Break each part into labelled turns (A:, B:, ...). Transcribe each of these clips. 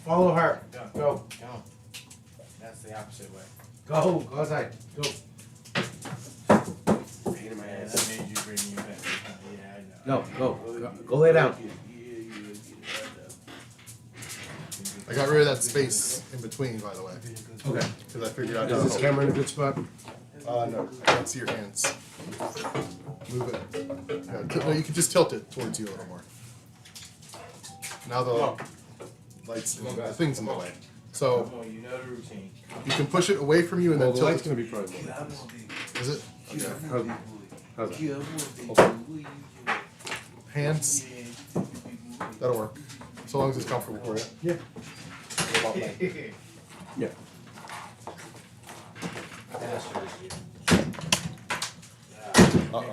A: Follow her.
B: Go. That's the opposite way.
A: Go outside. Go.
B: Pain in my ass. That made you bring you back. Yeah, I know.
A: No, go lay down.
C: I got rid of that space in between, by the way,
A: Okay.
C: because I figured out
A: Is
C: how
A: this
C: to
A: camera in a good spot?
C: no, I can't see your hands. Move it. Yeah, no, you can just tilt it towards you a little more. Now the lights, the thing's in the way. So
B: Oh, you know the routine.
C: you can push it away from you and
A: Well,
C: then
A: the
C: tilt
A: light's
C: it.
A: gonna be probably more.
C: Is it? Okay.
A: How's that?
C: Hands. That'll work. So long as it's comfortable for you.
A: Yeah.
C: What about leg?
A: Yeah.
C: Uh-oh.
B: I don't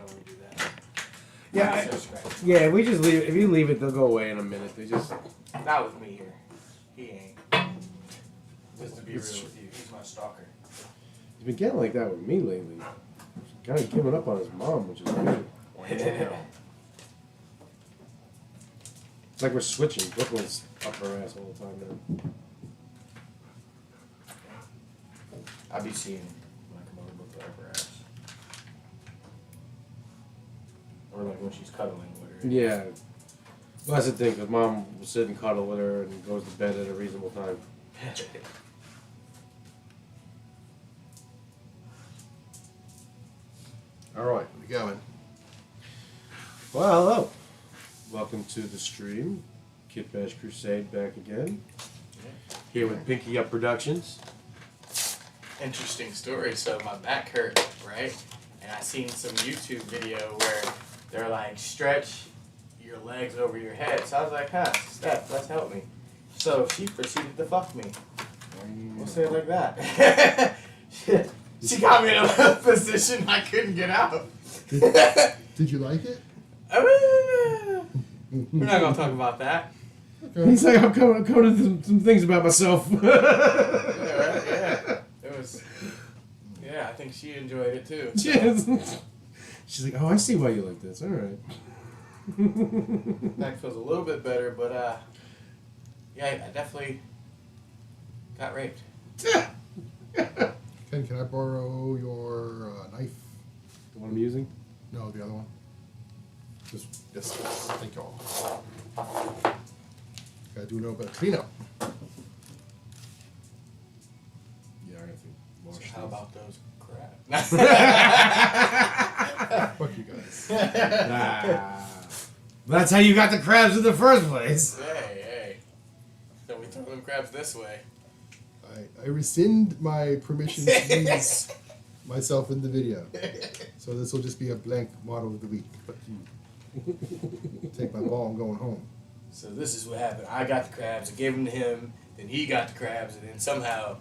B: want to do that.
A: Yeah.
B: So scratchy.
A: Yeah. We just leave. If you leave it, they'll go away in a minute. They just.
B: Not with me here. He ain't. Just to be real with you, he's my stalker.
A: He's been getting like that with me lately. Kind of giving up on his mom, which is weird. It's like we're switching. Brooklyn's up her ass all the time now.
B: I'll be seeing when I come over with her ass. Or like when she's cuddling with her.
A: Yeah. Well, that's the thing, because mom will sit and cuddle with her and goes to bed at a reasonable time.
C: All right, we going.
A: Well, hello. Welcome to the stream. Kitbash Crusade back again. Here with Pinky Up Productions.
B: Interesting story. So my back hurt, right? And I seen some YouTube video where they're like, stretch your legs over your head. So I was like, huh, Steph, let's help me. So she proceeded to fuck me. We'll say it like that. She got me in a position I couldn't get out.
C: Did you like it?
B: We're not gonna talk about that.
C: Okay.
A: He's like, I'm coming to some things about myself.
B: Yeah, right? Yeah. It was. Yeah, I think she enjoyed it too. So.
A: Yes. She's like, oh, I see why you like this. All right.
B: Back feels a little bit better, but yeah, I definitely got raped.
C: Ken, can I borrow your knife?
A: The one I'm using?
C: No, the other one. Just yes, thank you all. Gotta do a little bit of cleanup.
A: Yeah, I have to wash
B: So
A: these.
B: how about those crap?
C: Fuck you guys.
A: That's how you got the crabs in the first place.
B: Hey. Don't we throw them crabs this way?
C: I rescind my permission to use myself in the video. So this will just be a blank model of the week. Fuck you. Take my ball, I'm going home.
B: So this is what happened. I got the crabs, I gave them to him, then he got the crabs, and then somehow,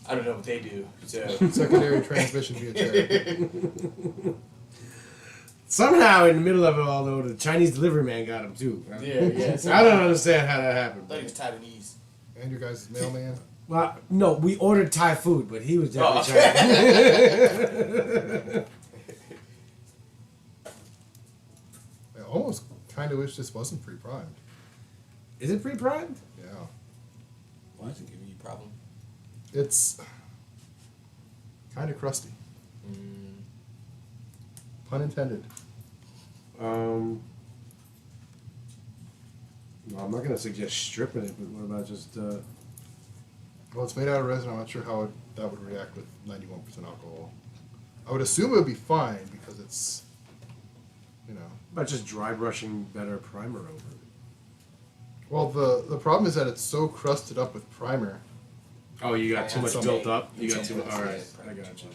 B: I don't know what they do. So
C: Secondary transmission via chair.
A: Somehow, in the middle of it all, though, the Chinese delivery man got him, too.
B: yeah.
A: I don't understand how that happened.
B: I thought he was Taiwanese.
C: And your guys' mailman.
A: Well, no, we ordered Thai food, but he was definitely Chinese.
C: I almost kind of wish this wasn't pre-primed.
A: Is it pre-primed?
C: Yeah.
B: Why is it giving you a problem?
C: It's kind of crusty. Pun intended.
A: No, I'm not gonna suggest stripping it, but what about just?
C: Well, it's made out of resin. I'm not sure how that would react with 91% alcohol. I would assume it would be fine because it's, you know.
A: About just dry brushing better primer over it.
C: Well, the problem is that it's so crusted up with primer.
A: Oh, you got too much
C: Some-
A: built up. You got
B: Some-
A: too much. All right, I got you.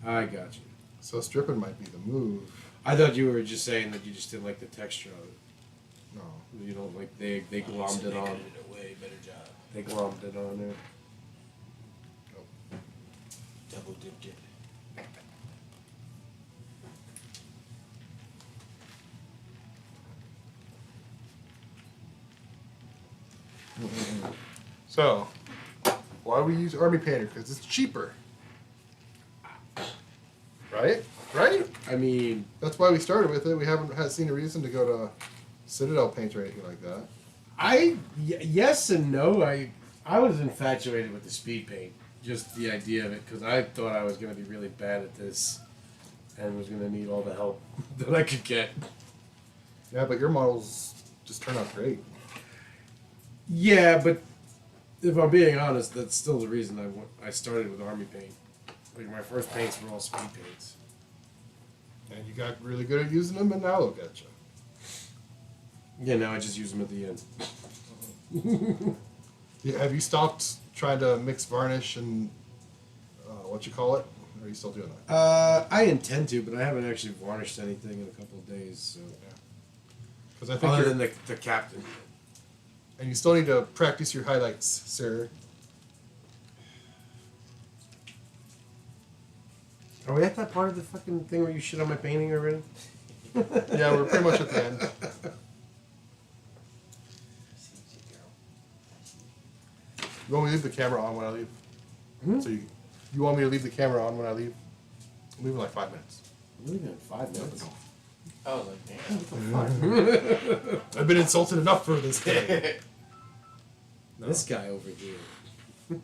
A: I got you.
C: So stripping might be the move.
A: I thought you were just saying that you just didn't like the texture of it.
C: No.
A: You don't like they glommed it on.
B: They did a way better job.
A: They glommed it on there.
B: Double dipped it.
C: So, why we use Army Painter? Because it's cheaper. Right? Right?
A: I mean,
C: That's why we started with it. We haven't seen a reason to go to Citadel paint or anything like that.
A: Yes and no. I was infatuated with the speed paint. Just the idea of it, because I thought I was going to be really bad at this and was going to need all the help that I could get.
C: Yeah, but your models just turn out great.
A: Yeah, but if I'm being honest, that's still the reason I started with army paint. Like, my first paints were all speed paints.
C: And you got really good at using them, and now look at you.
A: Yeah, now I just use them at the end.
C: Yeah, have you stopped trying to mix varnish and what you call it? Or are you still doing that?
A: I intend to, but I haven't actually varnished anything in a couple of days. So,
C: Because I think
A: other than the captain.
C: and you still need to practice your highlights, sir.
A: Are we at that part of the fucking thing where you shit on my painting already?
C: Yeah, we're pretty much at the end. You want me to leave the camera on when I leave?
A: Hmm?
C: So you want me to leave the camera on when I leave? I'm leaving in like 5 minutes.
A: I'm leaving in 5 minutes.
B: I was like, damn.
C: I've been insulted enough for this day. No.
A: This guy over here.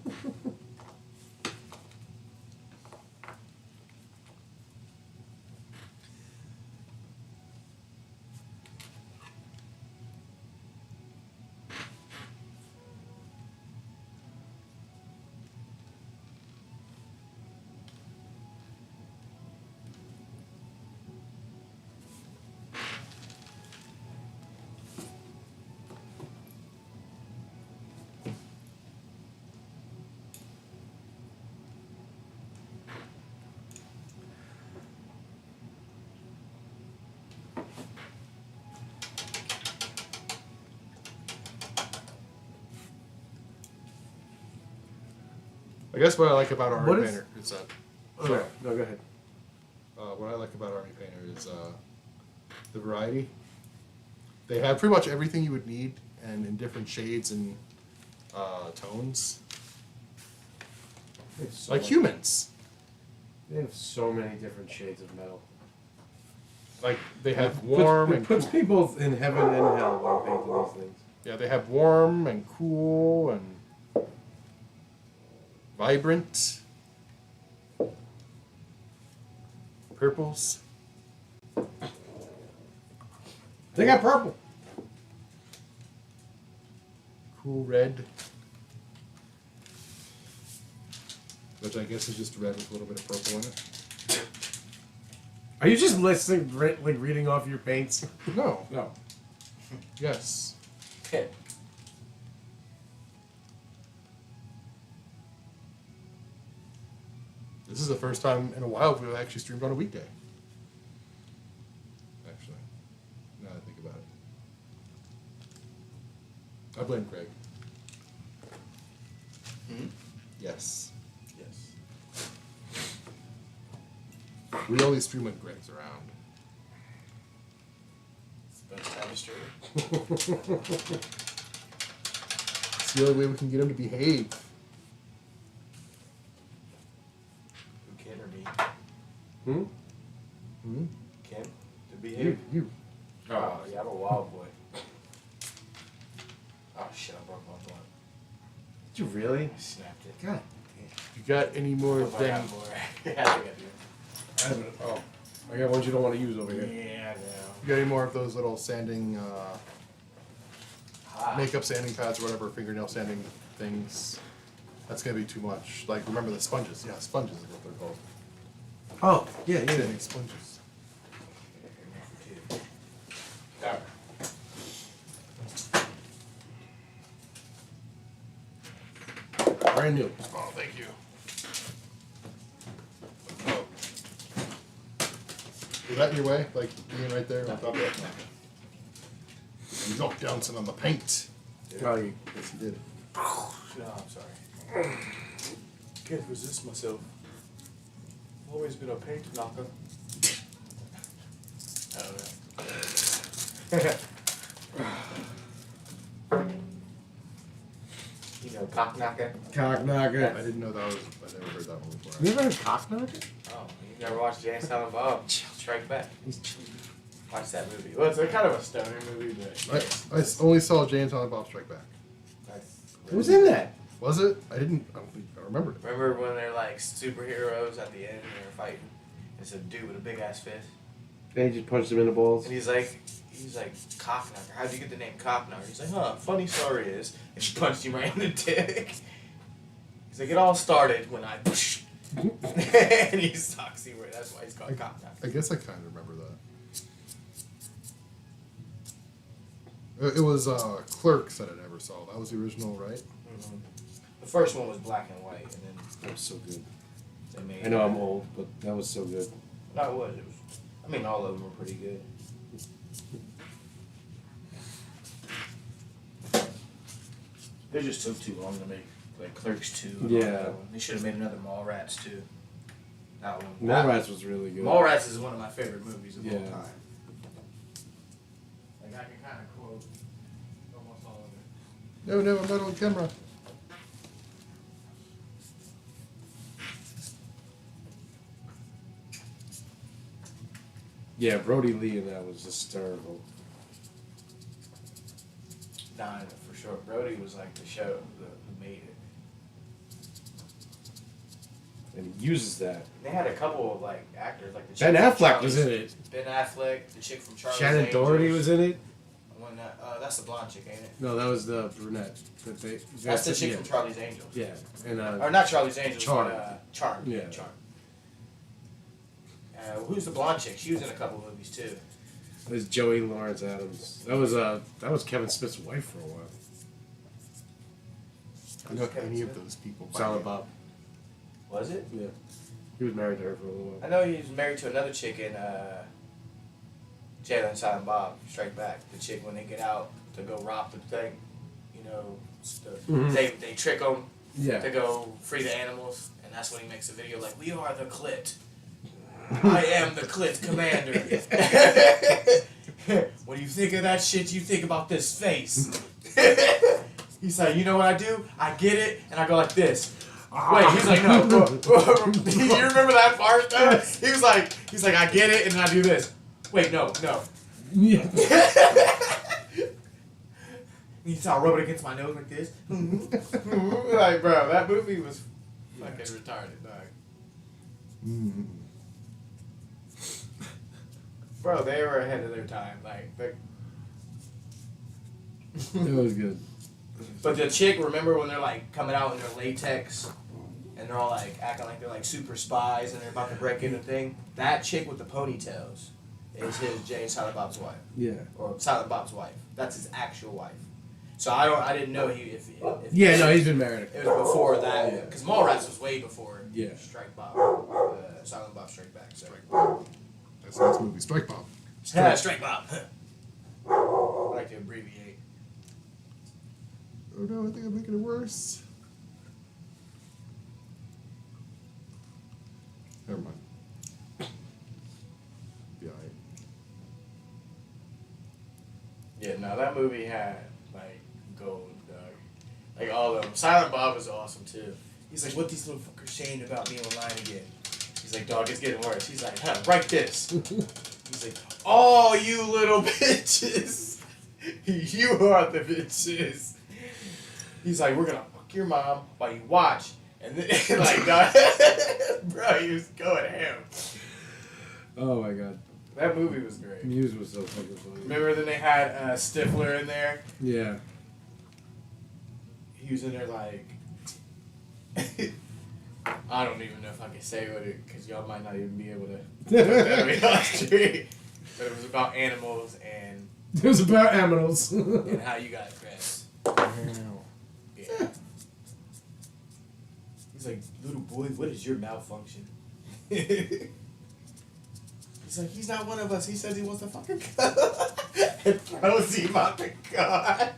C: I guess what I like about Army
A: What is-
C: Painter is that.
A: Okay. No, go ahead.
C: What I like about Army Painter is the variety. They have pretty much everything you would need, and in different shades and tones,
A: They have so
C: like
A: much-
C: humans.
A: They have so many different shades of metal.
C: Like they have warm
A: It
C: and
A: puts
C: cool.
A: me both in heaven and hell when I'm painting these things.
C: Yeah, they have warm and cool and vibrant purples.
A: They got purple.
C: Cool red, which I guess is just red with a little bit of purple in it.
A: Are you just listening, like reading off your paints?
C: No.
A: No.
C: Yes. This is the first time in a while we've actually streamed on a weekday. Actually, now that I think about it. I blame Greg.
B: Hmm?
C: Yes.
B: Yes.
C: We only stream when Greg's around.
B: It's the best time to stream.
C: It's the only way we can get him to behave.
B: Who can or me?
A: Hmm?
C: Hmm?
B: Kim? To behave?
C: You.
B: Oh, yeah, I'm a wild boy. Oh, shit, I broke my blunt.
A: Did you really?
B: I snapped it.
A: God.
C: You got any more
B: Hope I got
C: than...
B: more. Yeah, I think I do.
A: I haven't. Oh, I got ones you don't want to use over here.
B: Yeah, I know.
C: You got any more of those little sanding...
B: Ah.
C: makeup sanding pads or whatever, fingernail sanding things? That's gonna be too much. Like, remember the sponges? Yeah, sponges is what they're called.
A: Oh, yeah, yeah.
C: Sanding sponges.
B: Alright.
A: Brand new.
C: Oh, thank you. Oh. Is that in your way? Like, being right there on top of it? You knocked down some of the paint.
A: Oh, you.
C: Yes, you did.
B: No, I'm sorry. Can't resist myself. Always been a paint knocker. I don't know. You know, cock knocker?
A: Cock knocker.
C: I didn't know that was... I never heard that one before.
A: You ever heard cock knocker?
B: Oh, you never watched Jay and Silent Bob? Strike Back.
A: He's
B: Watch that movie. Well, it's a kind of a stoner movie, but
C: I only saw Jay and Silent Bob Strike Back.
A: Who's in that?
C: Was it? I don't think I remember it.
B: Remember when they're like superheroes at the end and they're fighting? It's a dude with a big ass fist.
A: They just punched him in the balls.
B: And he's like Cockknocker. How'd you get the name Cockknocker? He's like, funny story is, and she punched him right in the dick. He's like, it all started when I and he's toxic. That's why he's called Cockknocker.
C: I guess I kind of remember that. It was Clerks that I never saw. That was the original, right?
B: Mm-hmm. The first one was black and white, and then
A: That was so good.
B: they made.
A: I know I'm old, but that was so good.
B: No, it was. I mean, all of them were pretty good. They just took too long to make, like Clerks 2. And
A: Yeah.
B: all that one. They should have made another Mallrats 2. That one.
A: Mallrats was really good.
B: Mallrats is one of my favorite movies of all
A: Yeah.
B: time. Like I can kind of quote almost all of it.
C: No, I'm not on camera.
A: Yeah, Brody Lee in that was hysterical.
B: Nah, for sure. Brody was like the show who made it.
A: And he uses that.
B: They had a couple of like actors, like the
A: Ben
B: chick from
A: Affleck was in
B: Charlie's-
A: it.
B: Ben Affleck, the chick from Charlie's
A: Shannon
B: Angels.
A: Doherty was in it.
B: When that's the blonde chick, ain't it?
A: No, that was the brunette.
B: That's the chick
A: yeah.
B: from Charlie's Angels.
A: Yeah, and
B: Or not Charlie's Angels,
A: Charm.
B: but Charm.
A: Yeah.
B: Charm. Who's the blonde chick? She was in a couple movies too.
A: it was Joey Lawrence Adams. That was Kevin Smith's wife for a while.
C: I know any of those people.
A: Silent Bob.
B: Was it?
A: Yeah, he was married to her for a little
B: I
A: while.
B: know he was married to another chick in Jay and Silent Bob Strike Back. The chick when they get out to go rob the thing, you know,
A: Mhm.
B: they trick them
A: Yeah.
B: to go free the animals, and that's when he makes a video like, "We are the clit. I am the clit commander." When you think of that shit, you think about this face. He's like, you know what I do? I get it, and I go like this. Wait, he's like, no. You remember that part though? He was like, I get it, and then I do this. Wait, no.
A: Yeah.
B: You saw I rub it against my nose like this. Like, bro, that movie was fucking retarded, dog.
C: Mm.
B: Bro, they were ahead of their time.
A: It was good.
B: But the chick, remember when they're like coming out in their latex and they're all like acting like they're like super spies and they're about to break in the thing? That chick with the ponytails is his Jay and Silent Bob's wife.
A: Yeah.
B: Or Silent Bob's wife. That's his actual wife. So I didn't know if
A: Yeah, no, he's been married.
B: it was before that.
A: Yeah.
B: Because Mallrats was way before
A: Yeah.
B: Strike Bob. Silent Bob Strike Back. So.
C: Strike Bob. That's the next movie. Strike Bob.
B: Yeah, Strike Bob. I like to abbreviate.
C: Oh no, I think I'm making it worse. Never mind. Be alright.
B: Yeah, no, that movie had like gold, dog. Like all of them. Silent Bob was awesome too. He's like, what these little fuckers saying about me online again? He's like, dog, it's getting worse. He's like, write this. He's like, oh, you little bitches. You are the bitches. He's like, we're gonna fuck your mom while you watch. And then, like, dog, bro, he was going ham.
A: Oh my god.
B: That movie was great.
A: Muse was so fucking funny.
B: Remember then they had Stifler in there?
A: Yeah.
B: He was in there like, I don't even know if I can say what it, because y'all might not even be able to put that right on the street. But it was about animals and
A: It was about aminals.
B: and how you got dressed.
C: Wow.
B: Yeah. He's like, little boy, what is your malfunction? He's like, he's not one of us. He says he wants to fucking go. And throws him out the car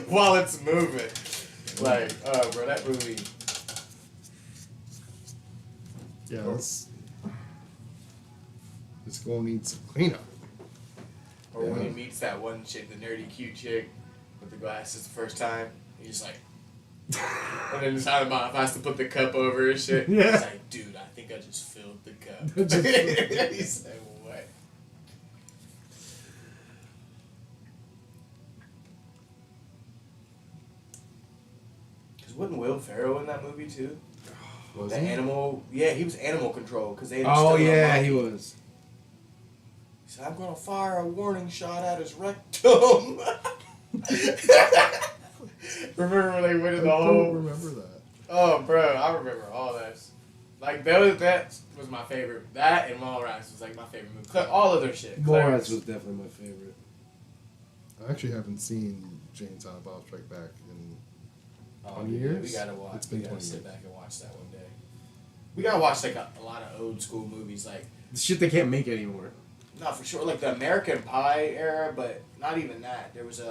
B: while it's moving. Like, oh, bro, that movie.
C: Yeah, let's go need some cleanup.
B: Or when he
C: Yeah.
B: meets that one chick, the nerdy cute chick with the glasses the first time, he's like, and then Silent Bob has to put the cup over his shit.
A: Yeah.
B: He's like, dude, I think I just filled the cup. He said, what? wasn't Will Ferrell in that movie too?
C: Was
B: The
C: he?
B: animal, yeah, he was animal control because they.
A: Oh yeah, he was.
B: He said, "I'm gonna fire a warning shot at his rectum." Remember when they went in the
C: I
B: hole?
C: don't remember that.
B: Oh, bro, I remember all this. Like that was my favorite. That and Mallrats was like my favorite movie. All of their shit.
A: Mallrats was definitely my favorite.
C: I actually haven't seen Jane and Silent Bob Strike Back in
B: Oh,
C: 20
B: dude,
C: years?
B: We gotta watch.
C: It's been
B: we gotta
C: 20
B: sit
C: years.
B: back and watch that one day. We gotta watch like a lot of old school movies, like
A: The shit they can't make anymore.
B: not for sure, like the American Pie era, but not even that. There was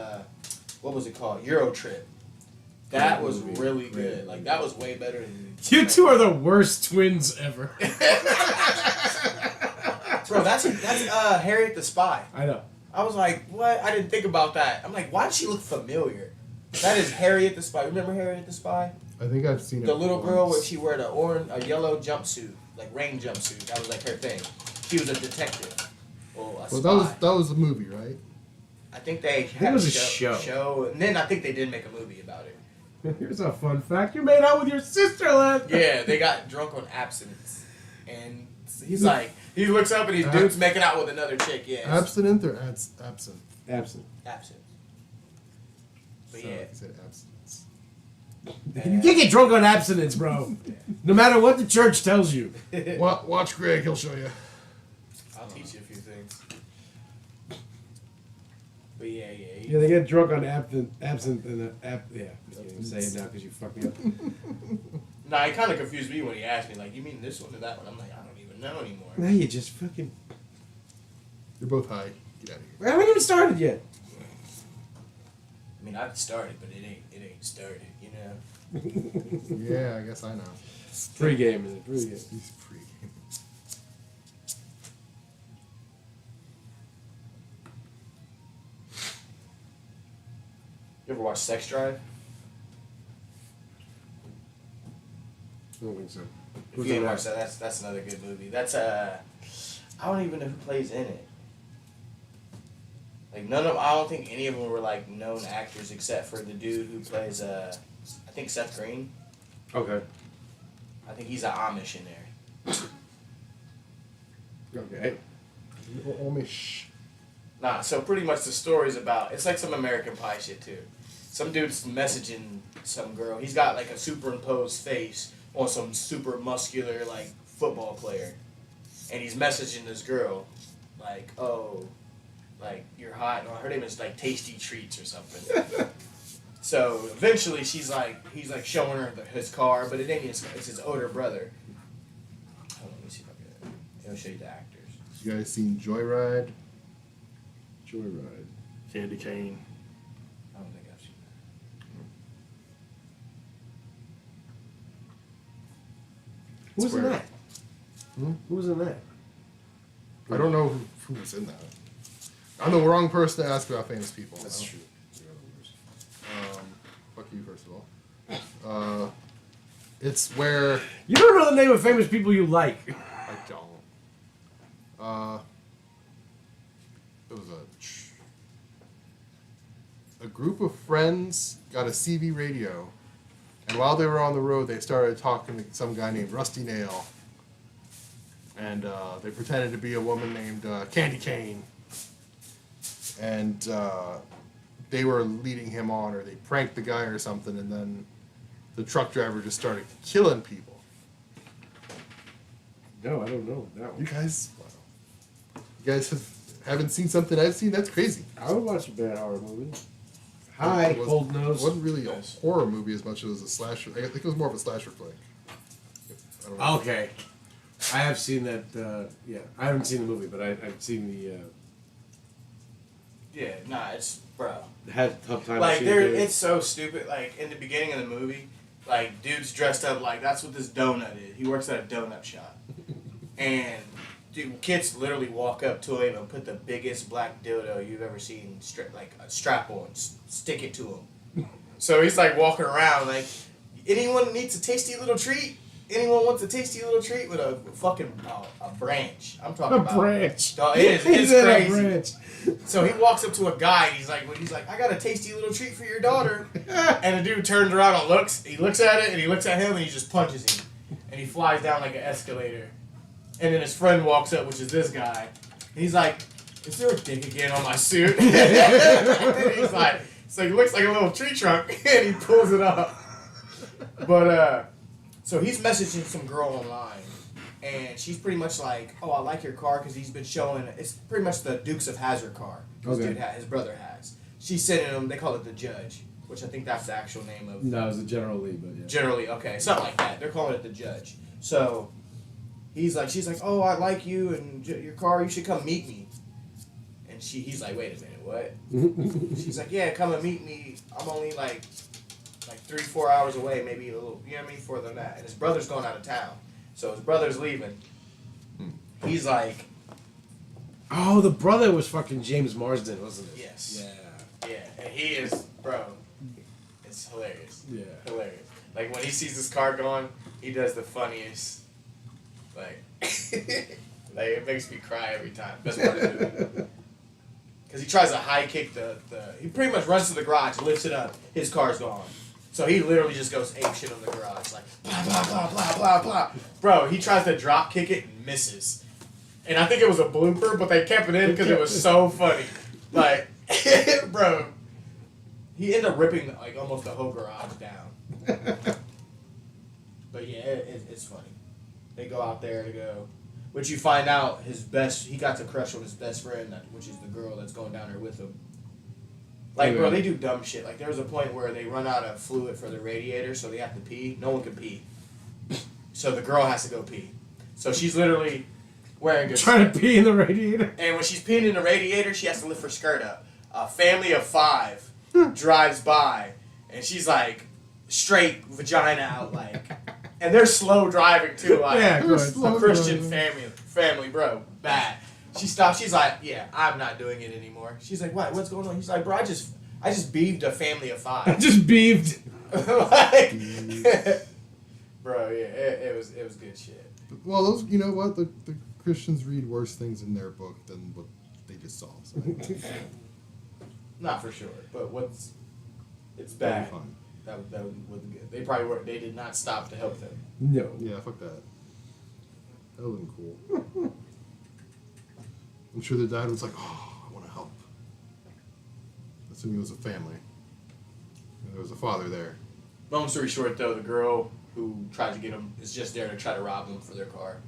B: what was it called? Euro Trip. That was
A: movie.
B: really
A: Great
B: good. Like that was way better than.
A: You two are the worst twins ever.
B: Bro, that's Harriet the Spy.
A: I know.
B: I was like, what? I didn't think about that. I'm like, why does she look familiar? That is Harriet the Spy. Remember Harriet the Spy?
C: I think I've seen it.
B: The little girl where
C: once.
B: she wore a yellow jumpsuit, like rain jumpsuit. That was like her thing. She was a detective. Well, a spy.
C: Well, that was a movie, right?
B: I think they
A: it
B: had
A: was
B: a
A: a
B: show, and then I think they did make a movie about it.
A: Here's a fun fact: you made out with your sister last.
B: Yeah, they got drunk on absinthe, and he's like, he looks up and he's dude's making out with another chick. Yeah,
C: Abstinent or absent?
A: Absent.
B: absinthe. But
C: Sorry,
B: yeah,
C: I said abstinence.
A: You can't get drunk on abstinence, bro. No matter what the church tells you.
C: Watch Greg, he'll show you.
B: I'll teach you a few things. But yeah.
A: Yeah, they get drunk on absinthe and yeah. I can't even say it now because you fucked me up.
B: Nah, he kind of confused me when he asked me, like, you mean this one or that one? I'm like, I don't even know anymore.
A: Now you just fucking.
C: You're both high. Get out of here.
A: We haven't even started yet.
B: I mean, I've started, but it ain't started, you know?
C: Yeah, I guess I know.
A: Pre-game, is it? Pre-game.
C: He's pre-game.
B: You ever watch Sex Drive?
A: I don't think so.
B: If you ain't watched that, that's another good movie. That's I don't even know who plays in it. Like I don't think any of them were like known actors except for the dude who plays I think Seth Green.
A: Okay.
B: I think he's an Amish in there.
A: Okay.
C: Amish.
B: Nah, so pretty much the story's about, it's like some American Pie shit too. Some dude's messaging some girl. He's got like a superimposed face on some super muscular like football player. And he's messaging this girl like, oh, like you're hot. No, her name is like Tasty Treats or something. So eventually he's like showing her his car, but it ain't his car, it's his older brother. Hold on, let me see if I can, it'll show you the actors.
C: You guys seen Joyride?
A: Joyride.
D: Candy cane.
B: I don't think I've seen that.
A: Who's in
C: Square.
A: that?
C: Hmm?
A: Who's in that?
C: I don't know who was in that. I'm the wrong person to ask about famous people.
A: That's
C: I don't-
A: true.
C: Fuck you, first of all. It's where
A: You don't know the name of famous people you like.
C: I don't. It was a group of friends got a CB radio, and while they were on the road, they started talking to some guy named Rusty Nail, and they pretended to be a woman named Candy Cane, and they were leading him on, or they pranked the guy or something, and then the truck driver just started killing people.
A: No, I don't know that one.
C: You guys haven't seen something I've seen? That's crazy.
A: I would watch a bad horror movie. Hi,
C: It
A: Cold Nose.
C: It wasn't really a
B: Nice.
C: horror movie as much as it was a slasher. I think it was more of a slasher flick. I don't know.
A: Okay. I have seen that, yeah. I haven't seen the movie, but I've seen the,
B: Yeah, nah, it's, bro.
A: had tough time
B: Like,
A: seeing it.
B: it's so stupid. Like, in the beginning of the movie, like, dude's dressed up like that's what this donut is. He works at a donut shop. And, dude, kids literally walk up to him and put the biggest black dildo you've ever seen, like, a strap on, stick it to him. So he's, like, walking around, like, anyone needs a tasty little treat? anyone wants a tasty little treat with a fucking a branch. I'm talking about
A: branch.
B: Dog, it's
A: He said a
B: crazy.
A: branch.
B: So he walks up to a guy and he's like, I got a tasty little treat for your daughter. And the dude turns around and looks. He looks at it and he looks at him and he just punches him. And he flies down like an escalator. And then his friend walks up, which is this guy. And he's like, is there a dick again on my suit? And he's like, so he looks like a little tree trunk and he pulls it up. But, so he's messaging some girl online. And she's pretty much like, oh, I like your car because he's been showing, it's pretty much the Dukes of Hazzard car. His brother has. She's sending him, they call it the Judge, which I think that's the actual name of.
A: No, it was a General Lee, but yeah.
B: General Lee, okay, something like that. They're calling it the Judge. So she's like, oh, I like you and your car, you should come meet me. And he's like, wait a minute, what? She's like, yeah, come and meet me. I'm only like 3-4 hours away, maybe a little, you know what I mean, further than that. And his brother's going out of town. So his brother's leaving. He's like,
A: oh, the brother was fucking James Marsden, wasn't it?
B: yes.
A: Yeah.
B: Yeah, and he is, bro, it's hilarious.
A: Yeah.
B: Hilarious. Like, when he sees his car going, he does the funniest, like, like, it makes me cry every time. Best part of it. Because he tries to high kick he pretty much runs to the garage, lifts it up, his car's gone. So he literally just goes ape shit on the garage, like, blah, blah, blah, blah, blah, blah. Bro, he tries to drop kick it and misses. And I think it was a blooper, but they kept it in because it was so funny. Like, bro, he ended up ripping, like, almost the whole garage down. But yeah, it's funny. They go out there to go, which you find out he got to crush on his best friend, which is the girl that's going down there with him. Like, bro, they do dumb shit. Like, there was a point where they run out of fluid for the radiator, so they have to pee. No one can pee. So the girl has to go pee. So she's literally wearing
A: trying to pee in the radiator.
B: And when she's peeing in the radiator, she has to lift her skirt up. A family of 5 drives by, and she's like, straight vagina out, like. And they're slow driving, too. Like,
A: yeah,
B: a Christian family, bro. Bad. She stops. She's like, yeah, I'm not doing it anymore. She's like, what? What's going on? He's like, bro, I just beeved a family of 5.
A: I just beeved.
B: Like, bro, yeah, it was good shit.
C: Well, those, you know what? The Christians read worse things in their book than what they just saw. So.
B: Not for sure, but it's bad.
C: Fine.
B: That wasn't good. They probably were. They did not stop to help them.
A: No.
C: Yeah, fuck that. That wasn't cool. I'm sure the dad was like, oh, I want to help. Assuming it was a family. And there was a father there.
B: Long story short, though, the girl who tried to get him is just there to try to rob them for their car.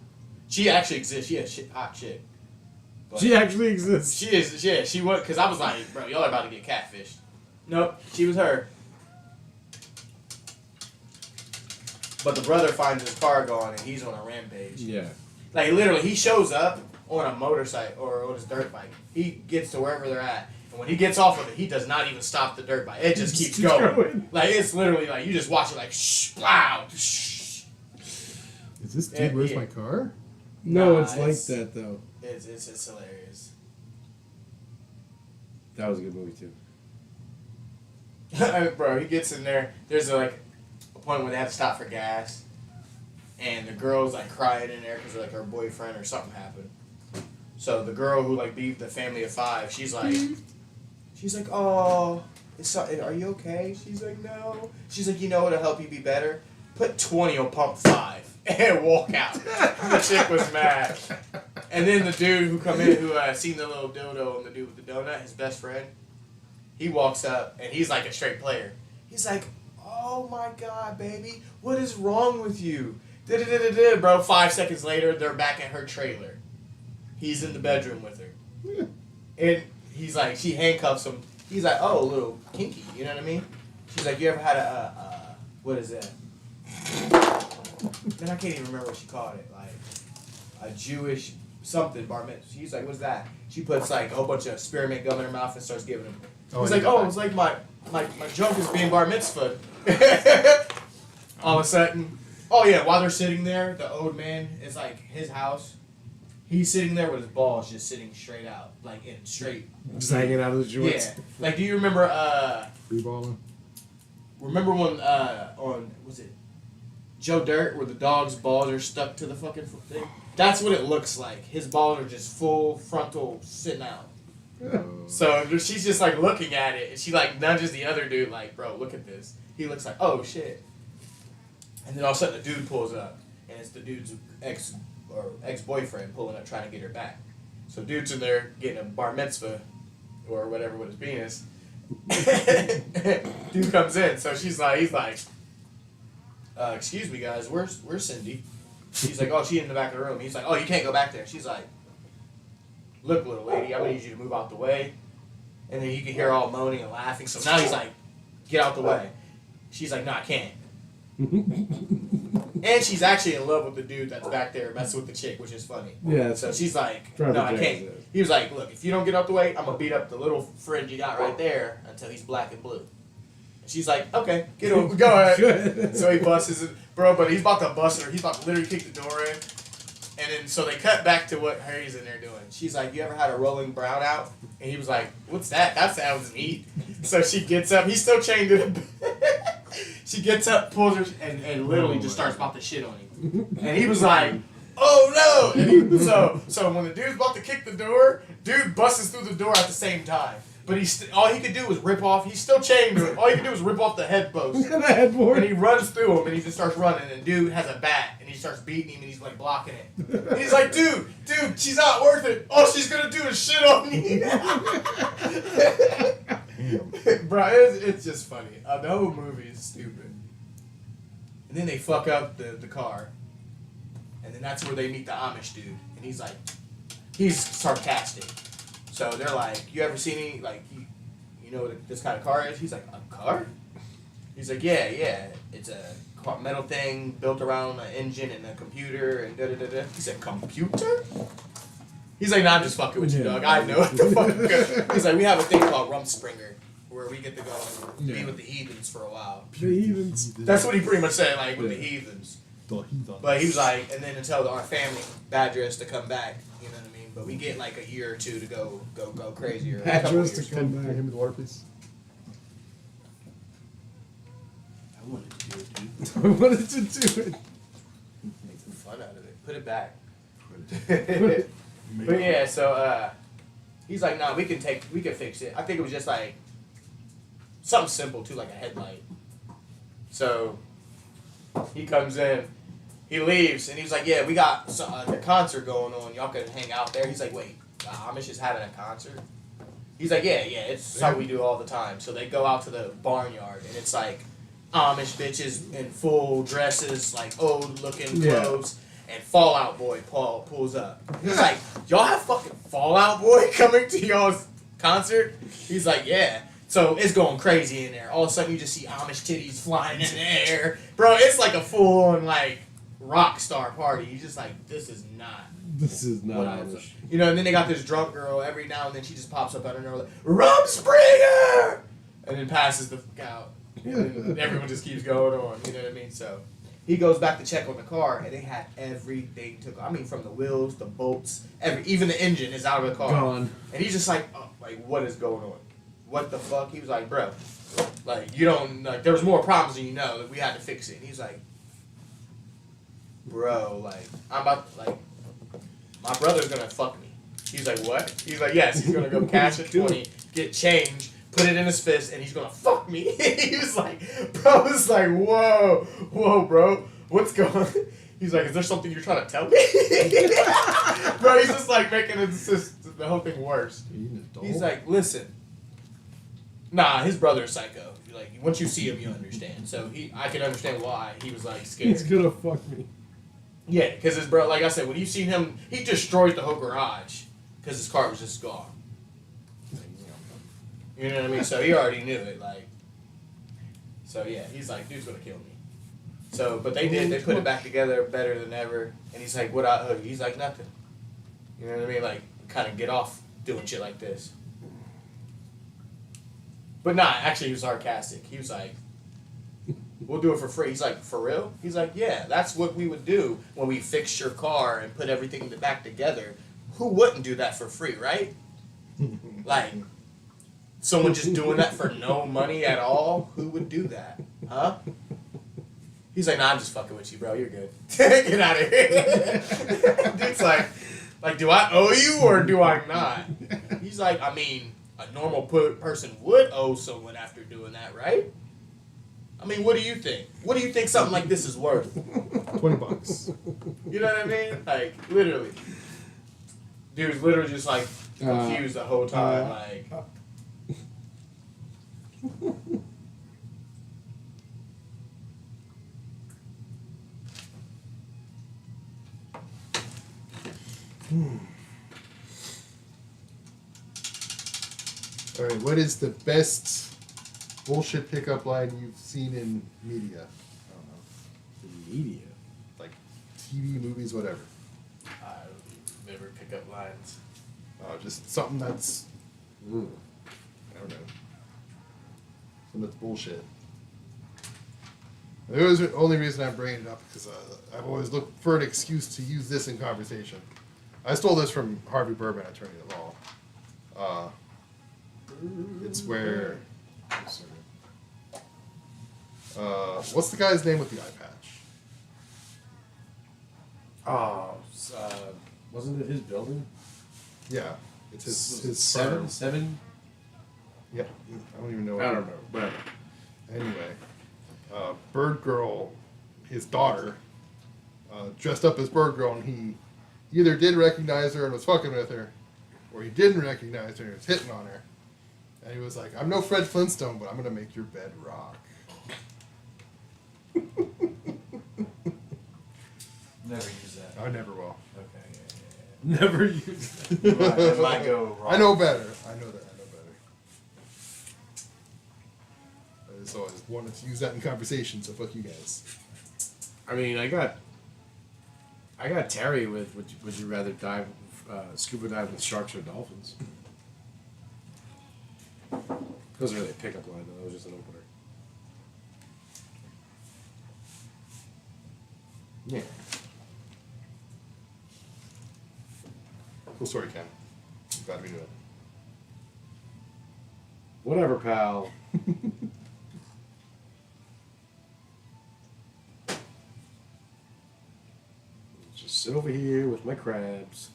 B: She actually exists. She a hot chick. But
A: She actually exists.
B: she is. Yeah, she was. Because I was like, bro, y'all are about to get catfished. Nope, she was her. But the brother finds his car gone and he's on a rampage.
A: Yeah.
B: Like, literally, he shows up on a motorcycle or on his dirt bike. He gets to wherever they're at. And when he gets off of it, he does not even stop the dirt bike. It just keeps going. Like, it's literally like, you just watch it like, shh, wow, shh.
C: Is this Dude, Where's My Car?
A: No,
B: Nah,
A: it's like that, though.
B: It's hilarious.
A: That was a good movie, too.
B: Bro, he gets in there. There's a point where they have to stop for gas. And the girl's like crying in there because like her boyfriend or something happened. So the girl who like beat the family of 5, she's like, oh, are you okay? She's like, no. She's like, you know what'll help you be better? Put 20 on pump 5 and walk out. The chick was mad. And then the dude who come in who seen the little dildo on the dude with the donut, his best friend, he walks up and he's like a straight player. He's like, oh my God, baby, what is wrong with you? Bro, 5 seconds later, they're back at her trailer. He's in the bedroom with her. And he's like, she handcuffs him. He's like, oh, a little kinky, you know what I mean? She's like, you ever had what is that? Man, I can't even remember what she called it. Like, a Jewish something bar mitzvah. She's like, what's that? She puts like a whole bunch of spearmint gum in her mouth and starts giving him. He's like, oh, it's like my junk is being bar mitzvah. All of a sudden, oh yeah, while they're sitting there, the old man is like his house. He's sitting there with his balls just sitting straight out, like in straight.
A: Just hanging out of the joints.
B: Yeah. Like, do you remember?
C: Free balling.
B: Remember when on was it Joe Dirt, where the dog's balls are stuck to the fucking thing. That's what it looks like. His balls are just full frontal sitting out. So she's just like looking at it, and she like nudges the other dude like, bro, look at this. He looks like, oh shit. And then all of a sudden the dude pulls up, and it's the dude's ex-boyfriend pulling up trying to get her back. So dude's in there getting a bar mitzvah or whatever with his penis. Dude comes in, so he's like, excuse me guys, where's Cindy? He's like, oh, she's in the back of the room. He's like, oh, you can't go back there. She's like, look, little lady, I'm gonna need you to move out the way. And then you can hear all moaning and laughing. So now he's like, get out the way. She's like, no, I can't. And she's actually in love with the dude that's back there messing with the chick, which is funny.
A: Yeah.
B: So she's like, no, I can't. He was like, look, if you don't get out the way, I'm gonna beat up the little friend you got right there until he's black and blue. And she's like, okay, get over, go ahead. So he busts it, bro, but he's about to bust her. He's about to literally kick the door in. And then, so they cut back to what Harry's in there doing. She's like, you ever had a rolling brown out? And he was like, what's that? That sounds neat. So she gets up. He's still chained to the bed. She gets up, pulls her, and literally just starts about to shit on him. And he was like, oh no! And so when the dude's about to kick the door, dude busts through the door at the same time. But all he could do was rip off. He's still chained to it. All he could do was rip off the head post.
A: The headboard.
B: And he runs through him, and he just starts running. And dude has a bat, and he starts beating him, and he's like blocking it. And he's like, dude, she's not worth it. All she's gonna do is shit on me. Bro, it's just funny. The whole movie is stupid. And then they fuck up the car. And then that's where they meet the Amish dude. And he's sarcastic. So they're like, you ever seen any, like, you know what this kind of car is? He's like, a car? He's like, yeah. It's a metal thing built around an engine and a computer and da-da-da-da. He said, computer? He's like, nah, I'm just fucking with you, dog. I know what the fuck. He's like, we have a thing called Rumspringer, where we get to go and be with the heathens for a while.
A: The heathens.
B: That's what he pretty much said, like, with the heathens. But he was like, and then until our family badger us to come back, you know what I mean? But we get like a year or two to go crazier.
A: Badger us to come back.
C: Hand me the water, please.
B: I wanted to do it, dude.
A: I wanted to do it.
B: Make some fun out of it. Put it back. But yeah, so he's like, nah, we can fix it. I think it was just like something simple too, like a headlight. So he comes in, he leaves, and he's like, yeah, we got the concert going on. Y'all can hang out there. He's like, wait, the Amish is having a concert? He's like, yeah, it's something we do all the time. So they go out to the barnyard, and it's like Amish bitches in full dresses, like old looking clothes. And Fall Out Boy pulls up. He's like, y'all have fucking Fall Out Boy coming to y'all's concert? He's like, yeah. So it's going crazy in there. All of a sudden you just see Amish titties flying in the air. Bro, it's like a full-on, like, rock star party. You're just like, this is not
A: Amish.
B: You know, and then they got this drunk girl. Every now and then she just pops up out of nowhere like, Rumspringer! And then passes the fuck out. And then everyone just keeps going on. You know what I mean? So he goes back to check on the car, and they had everything to go. I mean, from the wheels, the bolts, even the engine is out of the car.
A: Gone.
B: And he's just like, oh, like, what is going on? What the fuck? He was like, bro, like, you don't, like, there was more problems than you know. Like, we had to fix it. And he's like, bro, like, I'm about to, like, my brother's gonna fuck me. He's like, what? He's like, yes, he's gonna go cash a 20, get change, put it in his fist, and he's gonna fuck me. He was like, bro, it's like, whoa, bro, what's going on? He's like, is there something you're trying to tell me? Bro, he's just like making the whole thing worse. He's like, listen. Nah, his brother's psycho. Like, once you see him, you understand. So I can understand why he was like scared.
A: He's gonna fuck me.
B: Yeah, because his brother, like I said, when you seen him, he destroyed the whole garage because his car was just gone. You know what I mean? So he already knew it. Like, so yeah, he's like, dude's gonna kill me. So, but they did. They put it back together better than ever. And he's like, what I owe you? He's like, nothing. You know what I mean? Like, kind of get off doing shit like this. But nah, actually, he was sarcastic. He was like, we'll do it for free. He's like, for real? He's like, yeah, that's what we would do when we fix your car and put everything back together. Who wouldn't do that for free, right? Like, someone just doing that for no money at all? Who would do that? Huh? He's like, nah, I'm just fucking with you, bro. You're good. Get out of here. Dude's like, do I owe you or do I not? He's like, I mean, a normal person would owe someone after doing that, right? I mean, what do you think? What do you think something like this is worth?
C: $20.
B: You know what I mean? Like, literally. Dude's literally just like confused the whole time. Like,
C: All right, what is the best bullshit pickup line you've seen in media? I don't know.
A: The media.
C: Like TV, movies, whatever.
B: I never pick up lines.
C: Just something that's, I don't know. Something that's bullshit. The only reason I'm bringing it up because I've always looked for an excuse to use this in conversation. I stole this from Harvey Birdman, attorney at law. It's where. What's the guy's name with the eye patch?
A: Oh, wasn't it his building?
C: Yeah, it's his
A: seven.
C: firm.
A: Seven.
C: Yeah, I don't even know.
A: I don't know. Whatever.
C: Anyway, Bird Girl, his daughter, dressed up as Bird Girl, and he either did recognize her and was fucking with her, or he didn't recognize her and was hitting on her. And he was like, "I'm no Fred Flintstone, but I'm gonna make your bed rock."
B: Never use that.
C: I never will.
B: Okay,
A: Never used it.
B: It might go wrong.
C: I know better. I know better. I just always wanted to use that in conversation, so fuck you guys.
A: I mean, I got Terry with would you rather scuba dive with sharks or dolphins? It wasn't really a pickup line though. It was just an opener. Yeah.
C: Cool story, Ken. I'm glad we knew it.
A: Whatever, pal. Just sit over here with my crabs.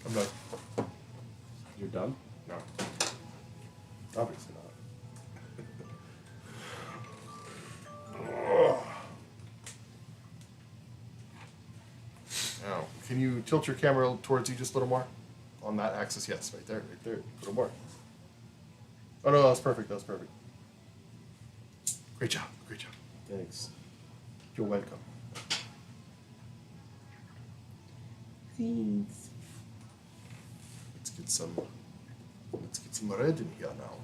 C: I'm done.
A: You're done?
C: No. Obviously not. Now, can you tilt your camera towards you just a little more? On that axis, yes, right there, right there. A little more. Oh no, that's perfect, that's perfect. Great job, great job.
A: Thanks.
C: You're welcome.
A: Thanks.
C: Let's get some red in here now.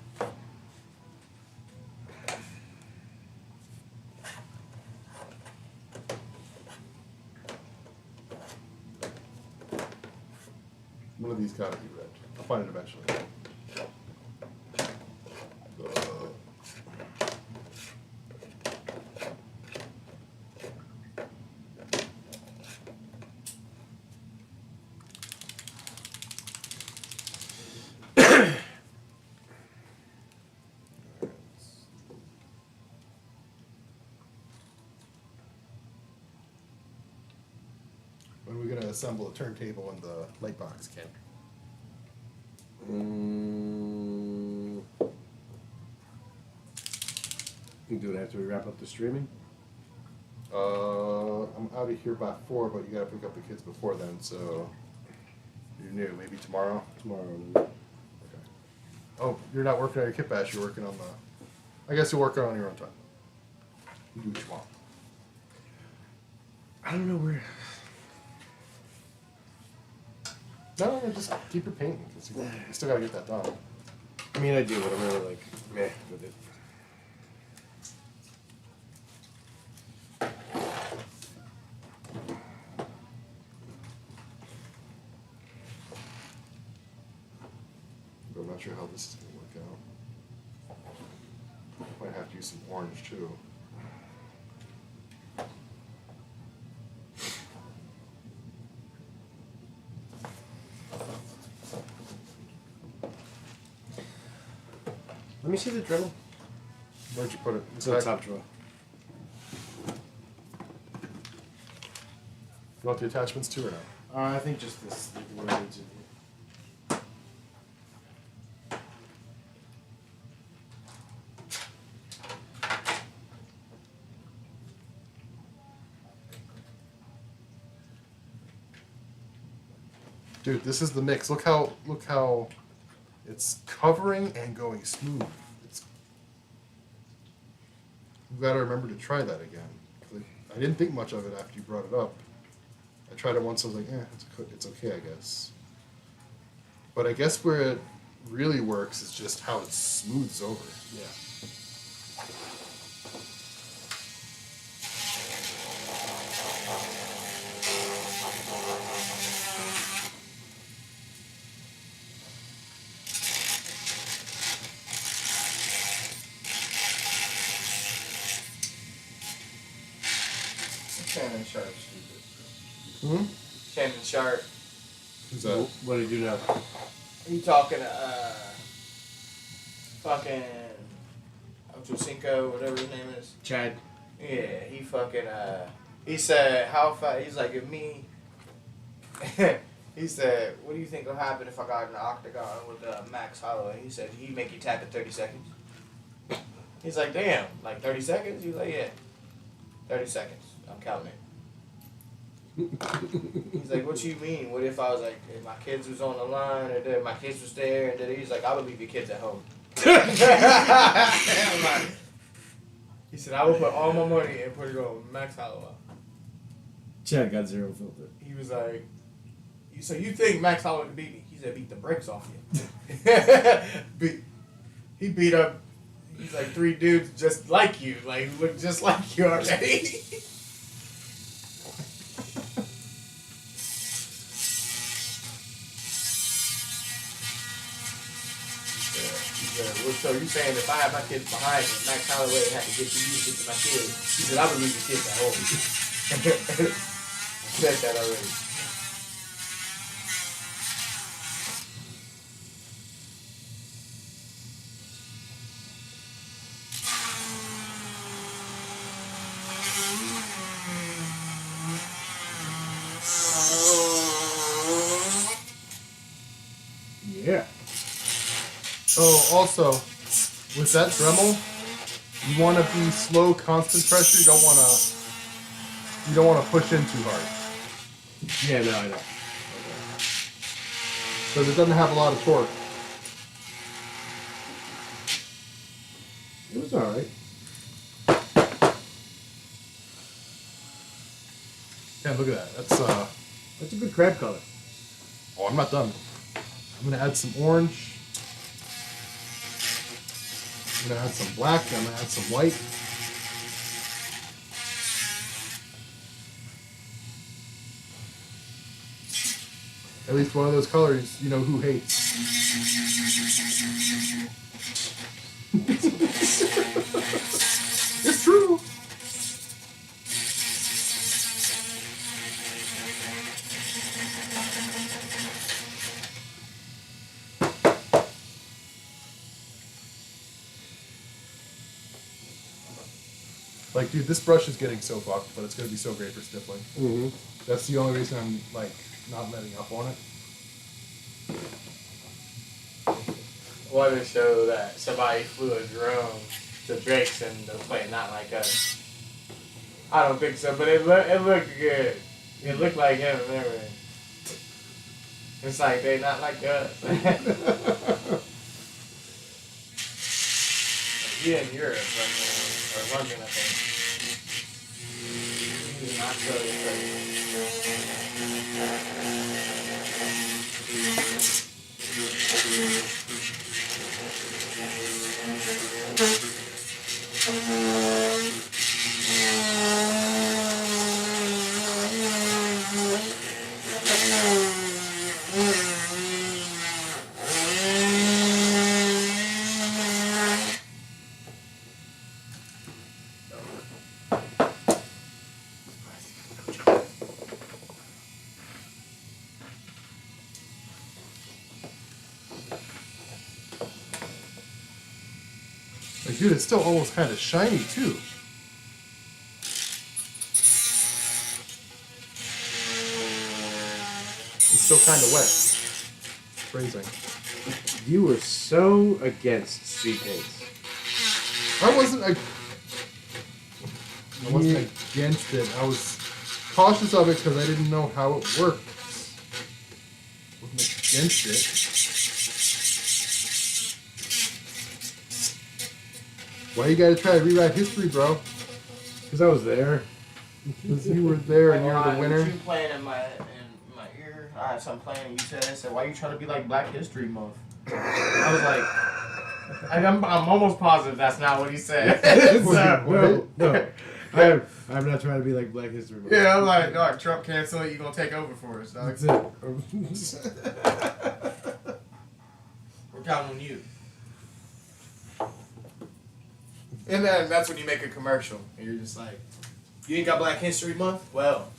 C: One of these gotta be red. I'll find it eventually. When are we gonna assemble a turntable and the light box, Ken?
A: You do it after we wrap up the streaming?
C: I'm out of here by 4, but you gotta pick up the kids before then, so you're new. Maybe tomorrow?
A: Tomorrow.
C: Okay. Oh, you're not working on your kitbash, you're working on the... I guess you're working on your own time. You do what you want.
A: I don't know where.
C: No, just keep your painting, because you still gotta get that done.
A: I mean, I do, but I'm really like meh with it.
C: But I'm not sure how this is gonna work out. Might have to use some orange, too.
A: Let me see the Dremel.
C: Where'd you put it?
A: It's in the top drawer.
C: You want the attachments too or no?
A: I think just this. The words in here.
C: Dude, this is the mix. Look how it's covering and going smooth. You gotta remember to try that again. I didn't think much of it after you brought it up. I tried it once. I was like, it's okay, I guess. But I guess where it really works is just how it smooths over.
A: Yeah.
B: Shannon Sharp, stupid.
C: Hmm?
B: Shannon Sharp.
C: Who's that?
A: What did you know?
B: He talking to fucking Ocho Cinco, whatever his name is.
A: Chad.
B: Yeah, he fucking he said how fast. He's like, if me. He said, what do you think will happen if I got in the octagon with Max Holloway? He said he'd make you tap in 30 seconds. He's like, damn, like 30 seconds? He's like, yeah, 30 seconds. I'm counting it. He's like, what you mean? What if I was like, if my kids was on the line, or my kids was there, and then he's like, I would leave your kids at home. I'm like, he said, I would put all my money and put it on Max Holloway.
A: Chad got zero filter.
B: He was like, so you think Max Holloway could beat me? He said, beat the brakes off you. He beat up, he's like 3 dudes just like you, like look just like you already. So you saying if I had my kids behind me, Max Holloway had to get to you to get to my kids? He said, I would leave the kids at home. I said that already.
A: Yeah.
C: Oh, also, with that Dremel, you want to be slow, constant pressure. You don't want to push in too hard.
A: Yeah, no, I know.
C: Because it doesn't have a lot of torque.
A: It was alright.
C: Yeah, look at that.
A: That's a good crab color.
C: Oh, I'm not done. I'm gonna add some orange. I'm gonna add some black. I'm gonna add some white. At least one of those colors, you know who hates. It's true. Like, dude, this brush is getting so fucked, but it's gonna be so great for stippling.
A: Mm-hmm.
C: That's the only reason I'm like not letting up on it.
B: I wanted to show that somebody flew a drone to Drake's and they're playing Not Like Us. I don't think so, but it looked good. It looked like him and everything. It's like they not like us. Yeah, in Europe, or London, I think. He's not so
C: Like, dude, it's still almost kind of shiny too. It's still kind of wet. Phrasing.
A: You were so against speed paints.
C: I wasn't against it. I was cautious of it because I didn't know how it worked. I wasn't against it. Why you gotta try to rewrite history, bro?
A: Because I was there.
C: Because you were there and you're the winner.
B: You playing in my ear. I had something playing and you said, why you trying to be like Black History Month? I was like, I'm almost positive that's not what he said.
A: No. I'm not trying to be like Black History Month.
B: Yeah, I'm like, dog, Trump cancel it, you gonna take over for us, dog.
A: That's it.
B: We're counting on you. And then that's when you make a commercial. And you're just like, you ain't got Black History Month? Well,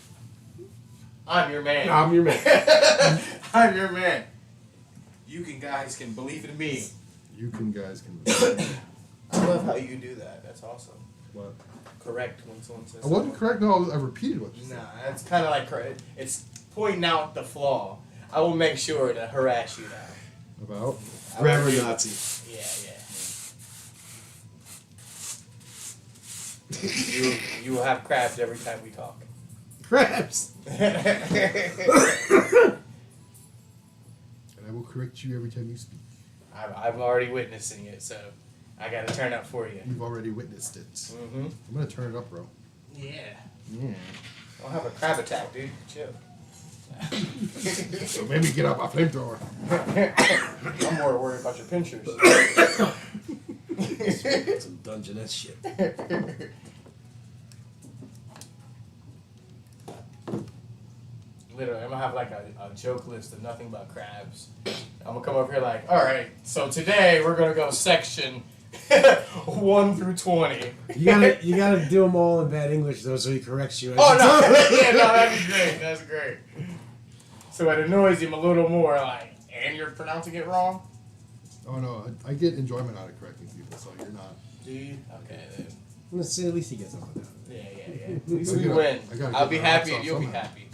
B: I'm your man.
A: I'm your man.
B: I'm your man. You guys can believe in me.
C: You guys can.
B: I love how you do that. That's awesome.
C: What?
B: Correct when someone says
C: I wasn't correct. No, I repeated what you said.
B: Nah, that's kind of like it's pointing out the flaw. I will make sure to harass you now.
C: About?
A: Grammar Nazi.
B: Yeah. You will have crabs every time we talk.
A: Crabs.
C: And I will correct you every time you speak.
B: I'm already witnessing it, so I got to turn up for you.
C: You've already witnessed it.
B: Mm-hmm.
C: I'm gonna turn it up, bro.
B: Yeah.
C: Yeah.
B: I'll have a crab attack, dude. Chill.
C: So maybe get out my flamethrower.
B: I'm more worried about your pinchers.
A: Some Dungeness shit.
B: Literally, I'm gonna have like a joke list of nothing but crabs. I'm gonna come over here like, all right, so today we're gonna go section 1 through 20.
A: You gotta do them all in bad English though, so he corrects you.
B: Oh no, yeah, no, that'd be great. That's great. So it annoys him a little more, like, and you're pronouncing it wrong.
C: Oh no, I get enjoyment out of correcting people, so you're not.
B: Do you? Okay then.
A: Let's see, at least he gets something out of it.
B: Yeah. At least
C: I
B: we
C: gotta-
B: win.
C: I gotta
B: I'll
C: get
B: be
C: my
B: happy
C: rocks
B: and
C: off
B: you'll be
C: somehow.
B: happy.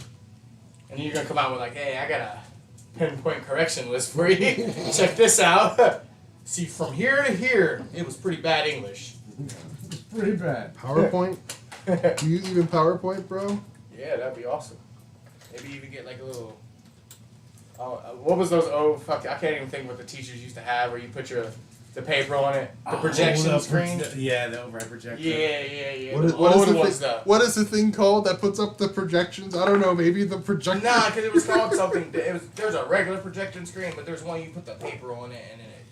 B: And you're gonna come out with like, hey, I got a pinpoint correction list for you. Check this out. See, from here to here, it was pretty bad English.
A: It's pretty bad.
C: PowerPoint? Do you even PowerPoint, bro?
B: Yeah, that'd be awesome. Maybe even get like a little. What was those? Oh fuck! I can't even think what the teachers used to have, where you put the paper on it, the projection screen.
A: Yeah, the overhead projector.
B: Yeah.
C: What is,
B: The
C: what, is
B: old
C: the
B: ones,
C: thing,
B: though.
C: what is the thing called that puts up the projections? I don't know, maybe the projector?
B: Nah, because it was called something. There's a regular projection screen, but there's one you put the paper on it and then it.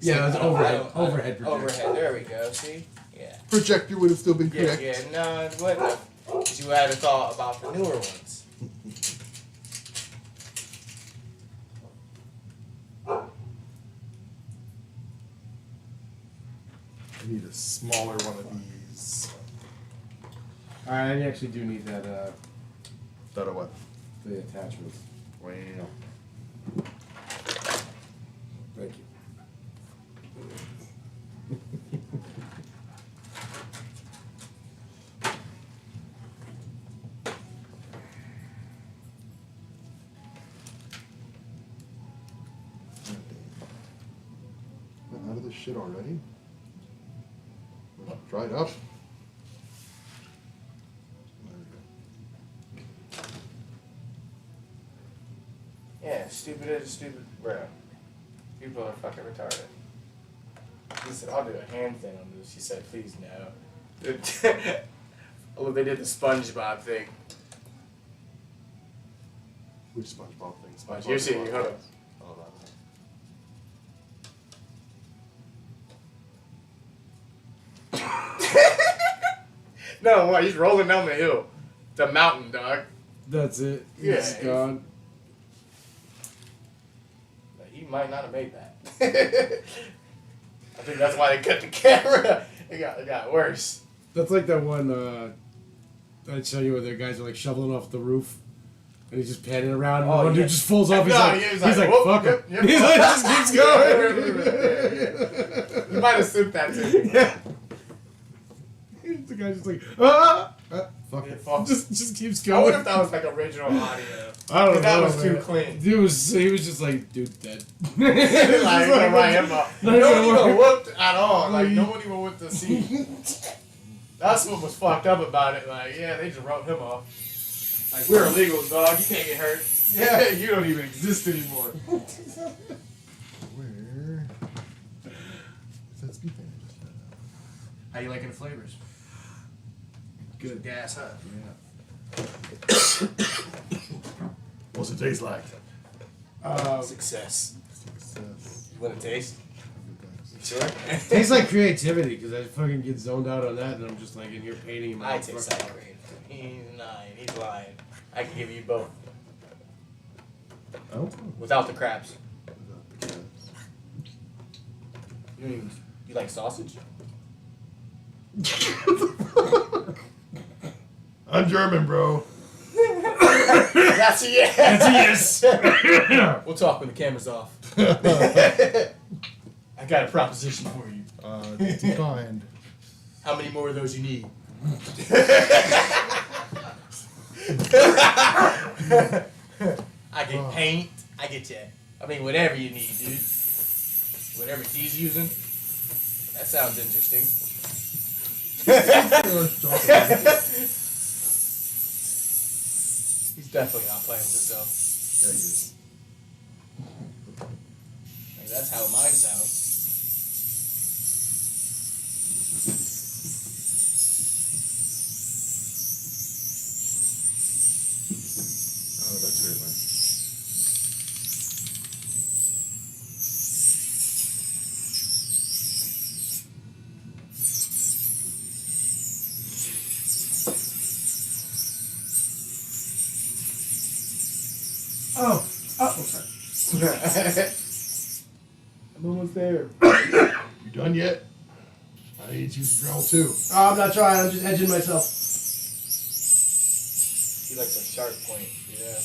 A: Yeah, it's overhead projector.
B: Overhead. There we go. See. Yeah.
C: Projector would have still been correct.
B: Yeah. No, it wouldn't. Because you had to thought about the newer ones.
C: I need a smaller one of these.
A: Alright, I actually do need that,
C: That a what?
A: the attachment.
C: Wow.
A: Thank you.
C: I'm out of this shit already? Dried up? There we go.
B: Yeah, stupid is stupid, bro. People are fucking retarded. He said, I'll do a hand thing on this. She said, please no. Oh, they did the SpongeBob thing.
C: Which SpongeBob thing?
B: Watch, you see, hold on.
C: Oh, that
B: No, what? He's rolling down the hill. The mountain, dog.
A: That's it.
B: Yeah,
A: It's gone.
B: But he might not have made that. I think that's why they cut the camera. It got worse.
A: That's like that one, I'd show you where the guys are like shoveling off the roof. And he's just panning around and one dude just falls off. He's
B: No,
A: like,
B: he was
A: he's like,
B: whoop,
A: fuck
B: yep,
A: it.
B: yep.
A: He's like, just keeps going.
B: You might have sent that to me.
A: Yeah. The guy's just like,
C: Fuck it.
A: just keeps
B: I wonder
A: going.
B: if that was like original audio.
A: I don't know.
B: That was too
A: man.
B: clean.
A: He was just like, dude, dead.
B: Like,
A: Like,
B: write him up.
A: no,
B: No
A: no,
B: one
A: no.
B: even whooped at all. Like, no one even whooped the scene. That's what was fucked up about it. Like, yeah, they just wrote him off. Like, we're illegals, dog. You can't get hurt. Yeah, you don't even exist anymore.
C: Where is that speed paint I just found?
B: How you liking the flavors?
A: Good.
B: Gas, huh?
C: What's it taste like?
B: Success.
C: Success.
B: You want to taste? Sure.
A: Tastes like creativity because I fucking get zoned out on that and I'm just like in here painting in my
B: I taste like great. He's lying. He's lying. I can give you both.
C: Oh.
B: Without the crabs.
C: Without the crabs.
B: You don't even. You like sausage?
C: I'm German, bro.
B: That's a yes.
A: That's a yes.
B: We'll talk when the camera's off. I got a proposition for you.
C: Defined.
B: How many more of those you need? I get paint. I get you. I mean, whatever you need, dude. Whatever he's using. That sounds interesting. He's definitely not playing with himself.
C: Yeah, he is.
B: Like, that's how mine sounds.
C: Oh, that's weird, man.
A: Oh, sorry.
B: I'm almost there.
C: You done yet? I need to use the drill too.
A: Oh, I'm not trying. I'm just edging myself.
B: He likes a sharp point, yeah.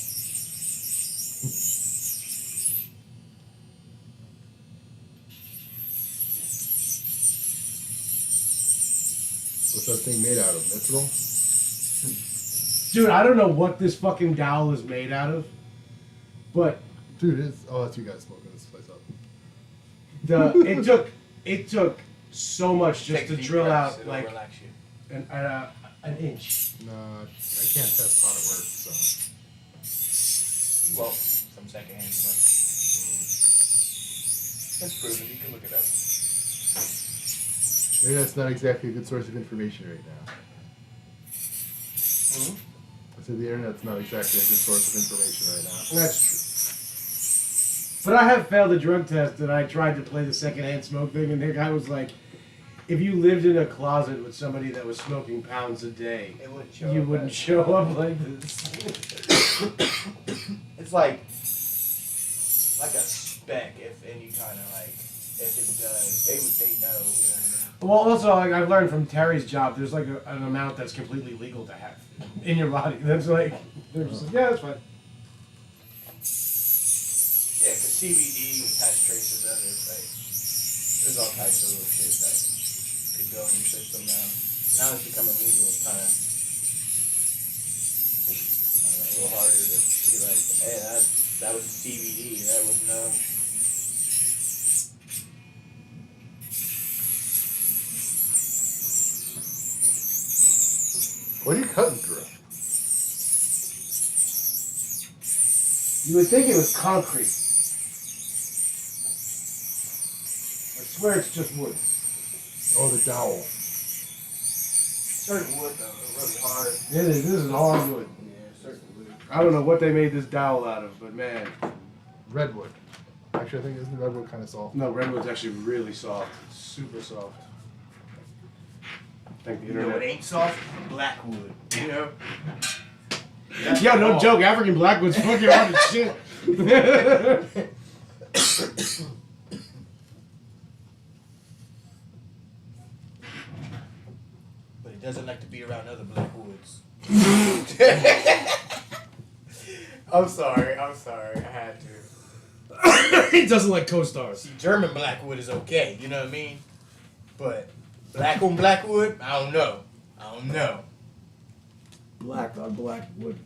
C: What's that thing made out of? Mithril?
A: Dude, I don't know what this fucking dowel is made out of, but
C: Dude, it's. Oh, that's you guys smoking this place up.
A: it took so much just
B: Take
A: to
B: deep
A: drill
B: breaths,
A: out
B: it'll
A: like
B: relax you.
A: an inch.
C: Nah, I can't test how it works, so.
B: You won't from secondhand smoke. That's proven. You can look it up.
C: Maybe that's not exactly a good source of information right now.
B: Mm-hmm.
C: I said the internet's not exactly a good source of information right now.
A: That's true. But I have failed a drug test and I tried to play the secondhand smoke thing and the guy was like, if you lived in a closet with somebody that was smoking pounds a day,
B: It wouldn't show
A: you
B: up
A: wouldn't
B: as-
A: show up like this.
B: It's like a speck, if any kind of like, if it does, they know, you know what I mean?
A: Well, also, like I've learned from Terry's job, there's like an amount that's completely legal to have in your body. That's like, they're just like, yeah, that's fine.
B: Yeah, because CBD has traces of it, like, there's all types of little shit that could go in your system now. Now it's becoming legal, it's kind of, a little harder to be like, hey, that was CBD, that was no.
C: What are you cutting through?
A: You would think it was concrete. I swear it's just wood.
C: Oh, the dowel.
B: Certain wood, though, really hard.
A: This is hard wood.
B: Yeah, certain wood.
A: I don't know what they made this dowel out of, but man.
C: Redwood. Actually, I think isn't redwood kind of soft?
A: No, redwood's actually really soft. Super soft. Thank the
B: You know what
A: internet.
B: ain't soft? Blackwood, you know?
A: Yo, no joke. African blackwood's fucking hard as shit.
B: But he doesn't like to be around other blackwoods. I'm sorry, I had to.
A: He doesn't like co-stars.
B: See, German blackwood is okay, you know what I mean? But black on black wood, I don't know.
A: Black on black wood.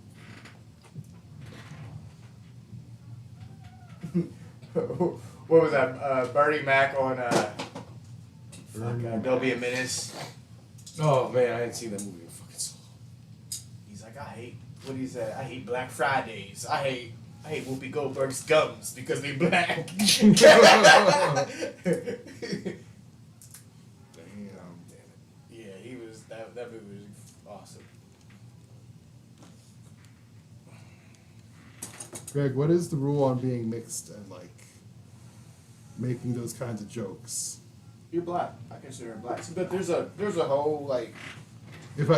B: What was that? Bernie Mac on There'll Be a Menace.
A: Oh man, I hadn't seen that movie in fucking so long.
B: He's like, I hate Black Fridays. I hate Whoopi Goldberg's gums because they black.
C: Damn.
B: Yeah, he was that movie was awesome.
C: Greg, what is the rule on being mixed and like making those kinds of jokes?
B: You're black. I consider him black. But there's a whole like.
C: If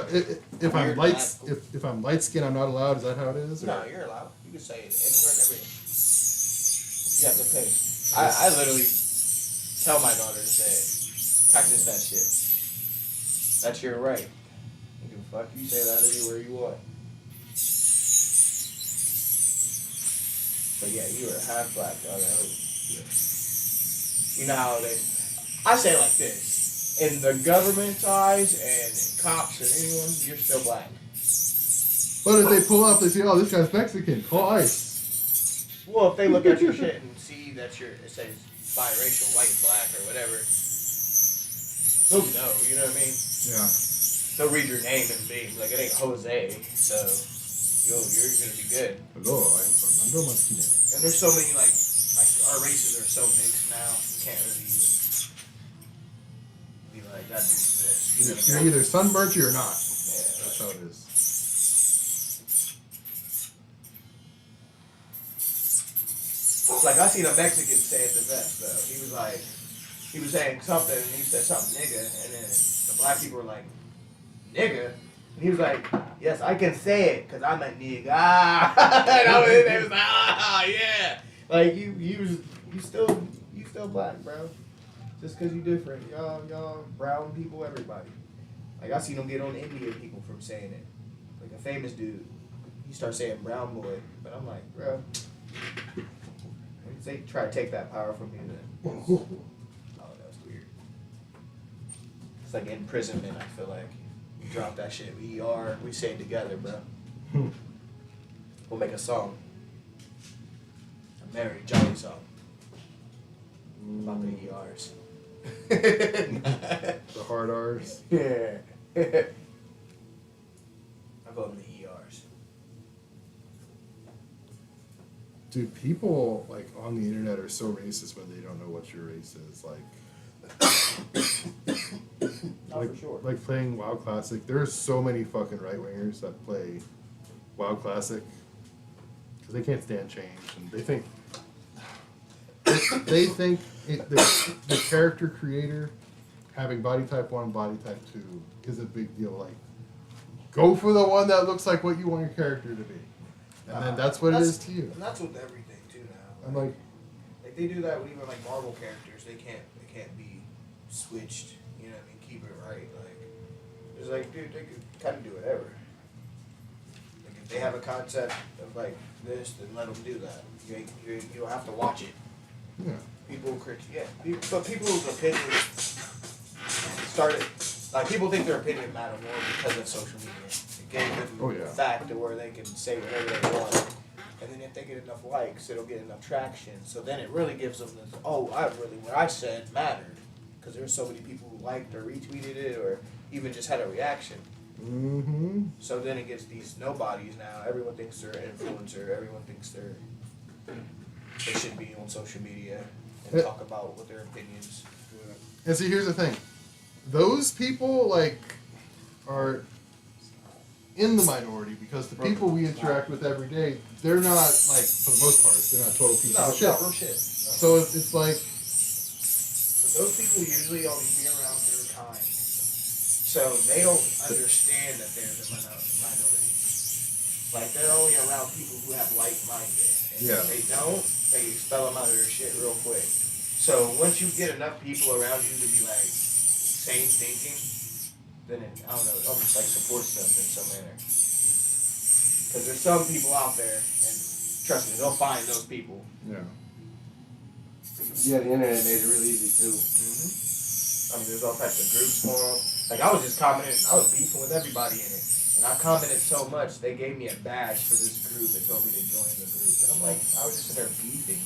C: I'm light skinned, I'm not allowed. Is that how it is? Or?
B: No, you're allowed. You can say it anywhere and everything. You have to pay. I literally tell my daughter to say it. Practice that shit. That's your right. You can fuck. You say that anywhere you want. But yeah, you are half black, dog. You know how they. I say it like this. In the government's eyes and cops and anyone, you're still black.
C: But if they pull up, they say, "Oh, this guy's Mexican. Call ICE."
B: Well, if they look at your shit and see that it says biracial, white, black, or whatever, they'll know. You know what I mean?
C: Yeah.
B: They'll read your name and be like, it ain't Jose, so you're gonna be good.
C: Hello, I'm Fernando Martinez.
B: And there's so many like our races are so mixed now. You can't really even be like that dude's this. You know what I
C: You're
B: mean?
C: either sunburnt or you're not.
B: Yeah,
C: That's how it is.
B: Like I seen a Mexican say it the best though. He was saying something and he said something nigga, and then the black people were like, nigga? And he was like, yes, I can say it because I'm a nigga. Ah, and they was like, ah, yeah. Like you still black, bro. Just because you different, y'all brown people, everybody. Like I seen them get on Indian people from saying it. Like a famous dude, he starts saying brown boy, but I'm like, bro. They try to take that power from you then. Oh, that was weird. It's like imprisonment, I feel like. You drop that shit, we say it together, bro. We'll make a song. A merry, jolly song. About the ERs.
C: The hard R's.
B: Yeah. I call them the ERs.
C: Dude, people like on the internet are so racist when they don't know what your race is.
B: Not for sure.
C: Like playing WoW Classic. There's so many fucking right wingers that play WoW Classic because they can't stand change, and they think the character creator having body type 1, body type 2 is a big deal. Like, go for the one that looks like what you want your character to be. And then that's what it is to you.
B: And that's with everything too now.
C: I'm like
B: they do that with even like Marvel characters. They can't be switched. You know what I mean? Keep it right. Like it's like, dude, they could kind of do whatever. Like if they have a concept of like this, then let them do that. You don't have to watch it.
C: yeah.
B: But people's opinions started. Like people think their opinion matter more because of social media. It gave them the fact to where they can say whatever they want. And then if they get enough likes, it'll get enough traction. So then it really gives them this, what I said mattered. Because there's so many people who liked or retweeted it or even just had a reaction.
C: Mm-hmm.
B: So then it gets these nobodies now. Everyone thinks they're an influencer. Everyone thinks they should be on social media and talk about what their opinions.
C: And see, here's the thing. Those people, like, are in the minority because the people we interact with every day, they're not, like, for the most part, they're not total pieces of shit.
B: No shit. No.
C: So it's like...
B: But those people usually only be around their kind. So they don't understand that they're the minority. Like, they're only around people who have like-minded. And if they don't, they expel them out of their shit real quick. So once you get enough people around you to be, like, same thinking, then it, I don't know, it almost like supports them in some manner. Because there's some people out there, and trust me, they'll find those people.
C: Yeah.
A: Yeah, the internet made it real easy too.
B: I mean, there's all types of groups for them. Like, I was just commenting, I was beefing with everybody in it. And I commented so much, they gave me a badge for this group and told me to join the group. And I'm like, I was just in there beefing.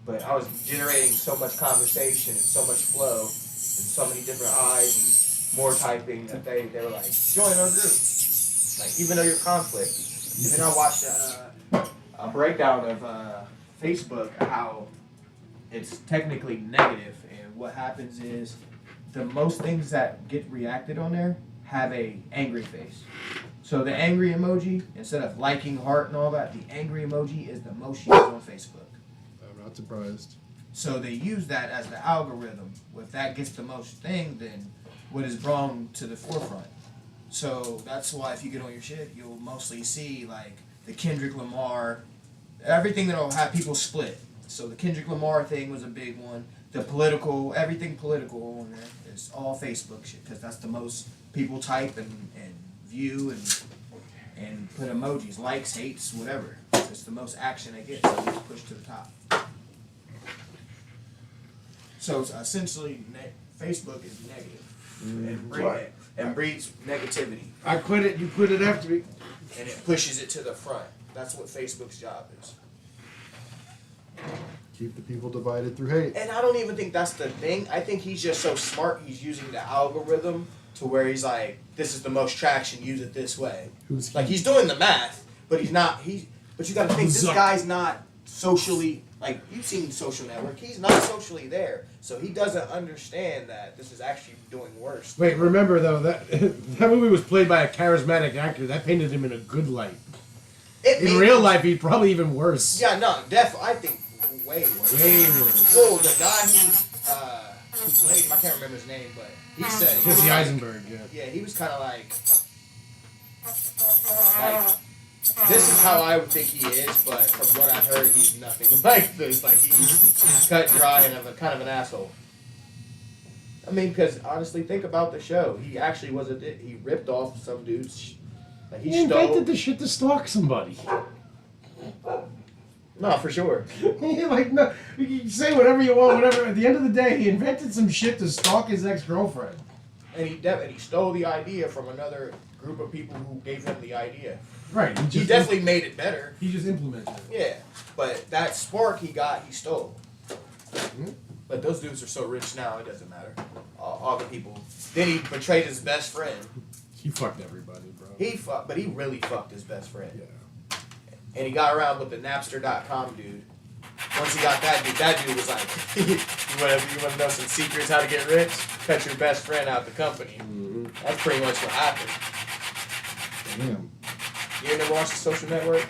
B: But I was generating so much conversation and so much flow and so many different eyes and more typing that they were like, join our group. Like, even though you're conflict. And then I watched a breakdown of Facebook, how it's technically negative, and what happens is the most things that get reacted on there have a angry face. So the angry emoji, instead of liking, heart, and all that, the angry emoji is the most used on Facebook.
C: I'm not surprised.
B: So they use that as the algorithm. If that gets the most thing, then what is wrong to the forefront? So that's why if you get on your shit, you'll mostly see like the Kendrick Lamar, everything that'll have people split. So the Kendrick Lamar thing was a big one. The political, everything political on there is all Facebook shit because that's the most people type and view and put emojis, likes, hates, whatever. It's the most action they get, so it's pushed to the top. So it's essentially Facebook is negative and breeds negativity.
A: I quit it. You quit it after me.
B: And it pushes it to the front. That's what Facebook's job is.
C: Keep the people divided through hate.
B: And I don't even think that's the thing. I think he's just so smart. He's using the algorithm to where he's like, this is the most traction. Use it this way.
C: Who's he?
B: Like he's doing the math, but he's not. But you got to think this guy's not socially. Like you've seen Social Network. He's not socially there, so he doesn't understand that this is actually doing worse.
A: Wait, remember though that that movie was played by a charismatic actor. That painted him in a good light. In real life, he's probably even worse.
B: Yeah, no, definitely. I think way worse.
A: Way worse.
B: Oh, the guy who played him, I can't remember his name, but he said
A: Jesse Eisenberg. Yeah.
B: Yeah, he was kind of like, this is how I would think he is, but from what I've heard, he's nothing like this. Like he's cut dry and a kind of an asshole. I mean, because honestly, think about the show. He actually he ripped off some dude's. Like
A: He invented the shit to stalk somebody.
B: No, for sure.
A: Like, no, you can say whatever you want, whatever. At the end of the day, he invented some shit to stalk his ex-girlfriend.
B: And he stole the idea from another group of people who gave him the idea.
A: Right.
B: He definitely made it better.
A: He just implemented it.
B: Yeah, but that spark he stole.
A: Mm-hmm.
B: But those dudes are so rich now, it doesn't matter. All the people. Then he betrayed his best friend.
A: He fucked everybody, bro.
B: But he really fucked his best friend.
A: Yeah.
B: And he got around with the Napster.com dude. Once he got that dude was like, you want to know some secrets how to get rich? Cut your best friend out the company.
A: Mm-hmm.
B: That's pretty much what happened.
C: Damn.
B: You ever watched The Social Network?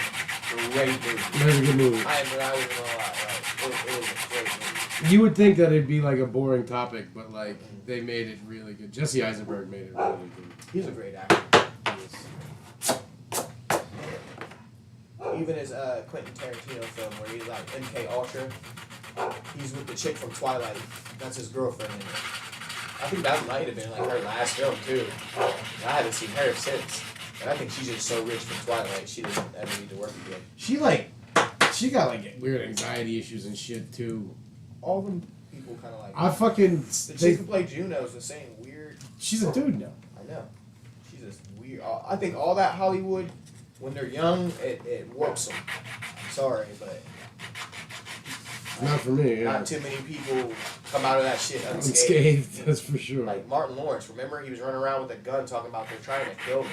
B: Great movie.
A: That's a good movie.
B: I ain't gonna lie, right? It was a great movie.
A: You would think that it'd be like a boring topic, but like they made it really good. Jesse Eisenberg made it really good.
B: He's a great actor. Even his Quentin Tarantino film where he's like MK Ultra, he's with the chick from Twilight. That's his girlfriend in it. I think that might have been like her last film too. I haven't seen her since. And I think she's just so rich from Twilight, she doesn't ever need to work again.
A: She got like weird anxiety issues and shit too.
B: All them people kind of like.
A: I fucking.
B: The chick who played Juno is the same weird.
A: She's a dude now.
B: I know. She's just weird. I think all that Hollywood, when they're young, it warps them. I'm sorry, but.
A: Not for me. Yeah.
B: Not too many people come out of that shit unscathed.
A: Unscathed, that's for sure.
B: Like Martin Lawrence, remember he was running around with a gun talking about they're trying to kill me.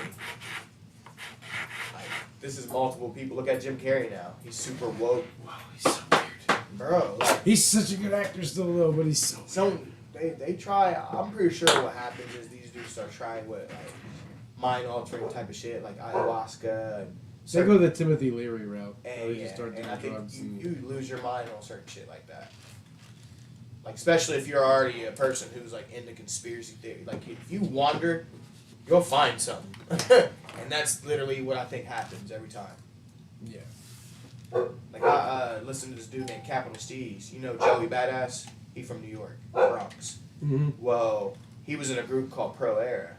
B: Like, this is multiple people. Look at Jim Carrey now. He's super woke.
A: Wow, he's so weird.
B: Bro, like,
A: He's such a good actor still though, but he's so
B: they try. I'm pretty sure what happens is these dudes start trying what like mind altering type of shit like ayahuasca. And
A: they go the Timothy Leary route.
B: and,
A: Where
B: yeah,
A: just start
B: and
A: doing
B: I think
A: drugs
B: you lose your mind on certain shit like that. Like especially if you're already a person who's like into conspiracy theory. Like if you wander, you'll find something. And that's literally what I think happens every time.
A: Yeah.
B: Like I listened to this dude named Capital Steez. You know Joey Badass? He from New York, Bronx.
A: Mm-hmm.
B: Well, he was in a group called Pro Era.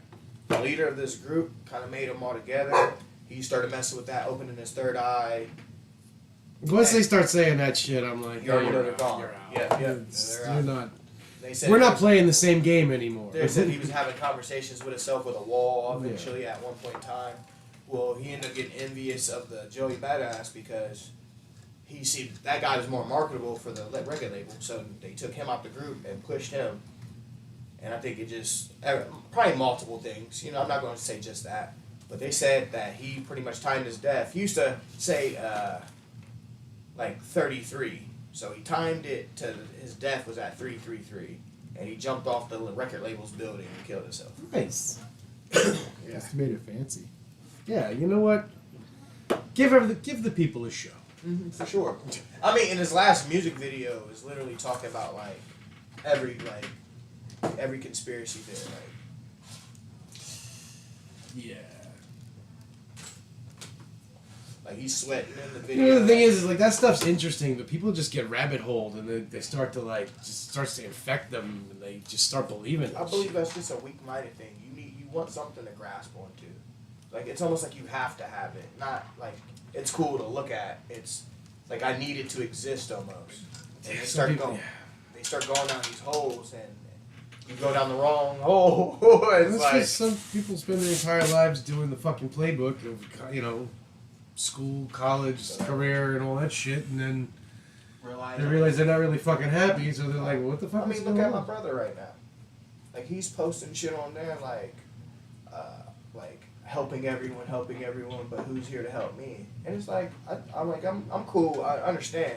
B: The leader of this group kind of made them all together. He started messing with that, opening his third eye.
A: Once they start saying that shit, I'm like,
B: You already know
A: you're
B: they're
A: out,
B: gone.
A: you're out.
B: Yeah, yeah.
A: It's-
B: They're
A: You're
B: out.
A: not.
D: they said
A: we're not playing the same game anymore.
D: They said he was having conversations with himself with a wall eventually at one point in time. Well, he ended up getting envious of the Joey Badass because he see that guy was more marketable for the record label, so they took him out the group and pushed him. And I think it just probably multiple things. You know, I'm not going to say just that, but they said that he pretty much timed his death. He used to say like 33, so he timed it to his death was at 333, and he jumped off the record label's building and killed himself.
A: Nice.
C: Just made it fancy.
A: Yeah, you know what? Give the people a show.
D: Mm-hmm, for sure. I mean, in his last music video, is literally talking about like every conspiracy theory.
A: Yeah.
D: Like he's sweating in the
A: You
D: video.
A: know, the thing is like that stuff's interesting, but people just get rabbit holed and they start to like just starts to infect them and they just start believing it.
D: I believe that's just a weak-minded thing. You want something to grasp onto. Like it's almost like you have to have it. Not like it's cool to look at. It's like I need it to exist almost. And they start going down these holes and you go down the wrong hole. It's like
A: just some people spend their entire lives doing the fucking playbook of, you know, school, college, career, and all that shit, and then they realize they're not really fucking happy, so they're like, what the fuck
D: I
A: is
D: mean,
A: going
D: look
A: on?
D: at my brother right now. Like he's posting shit on there like helping everyone, but who's here to help me? And it's like I'm cool, I understand,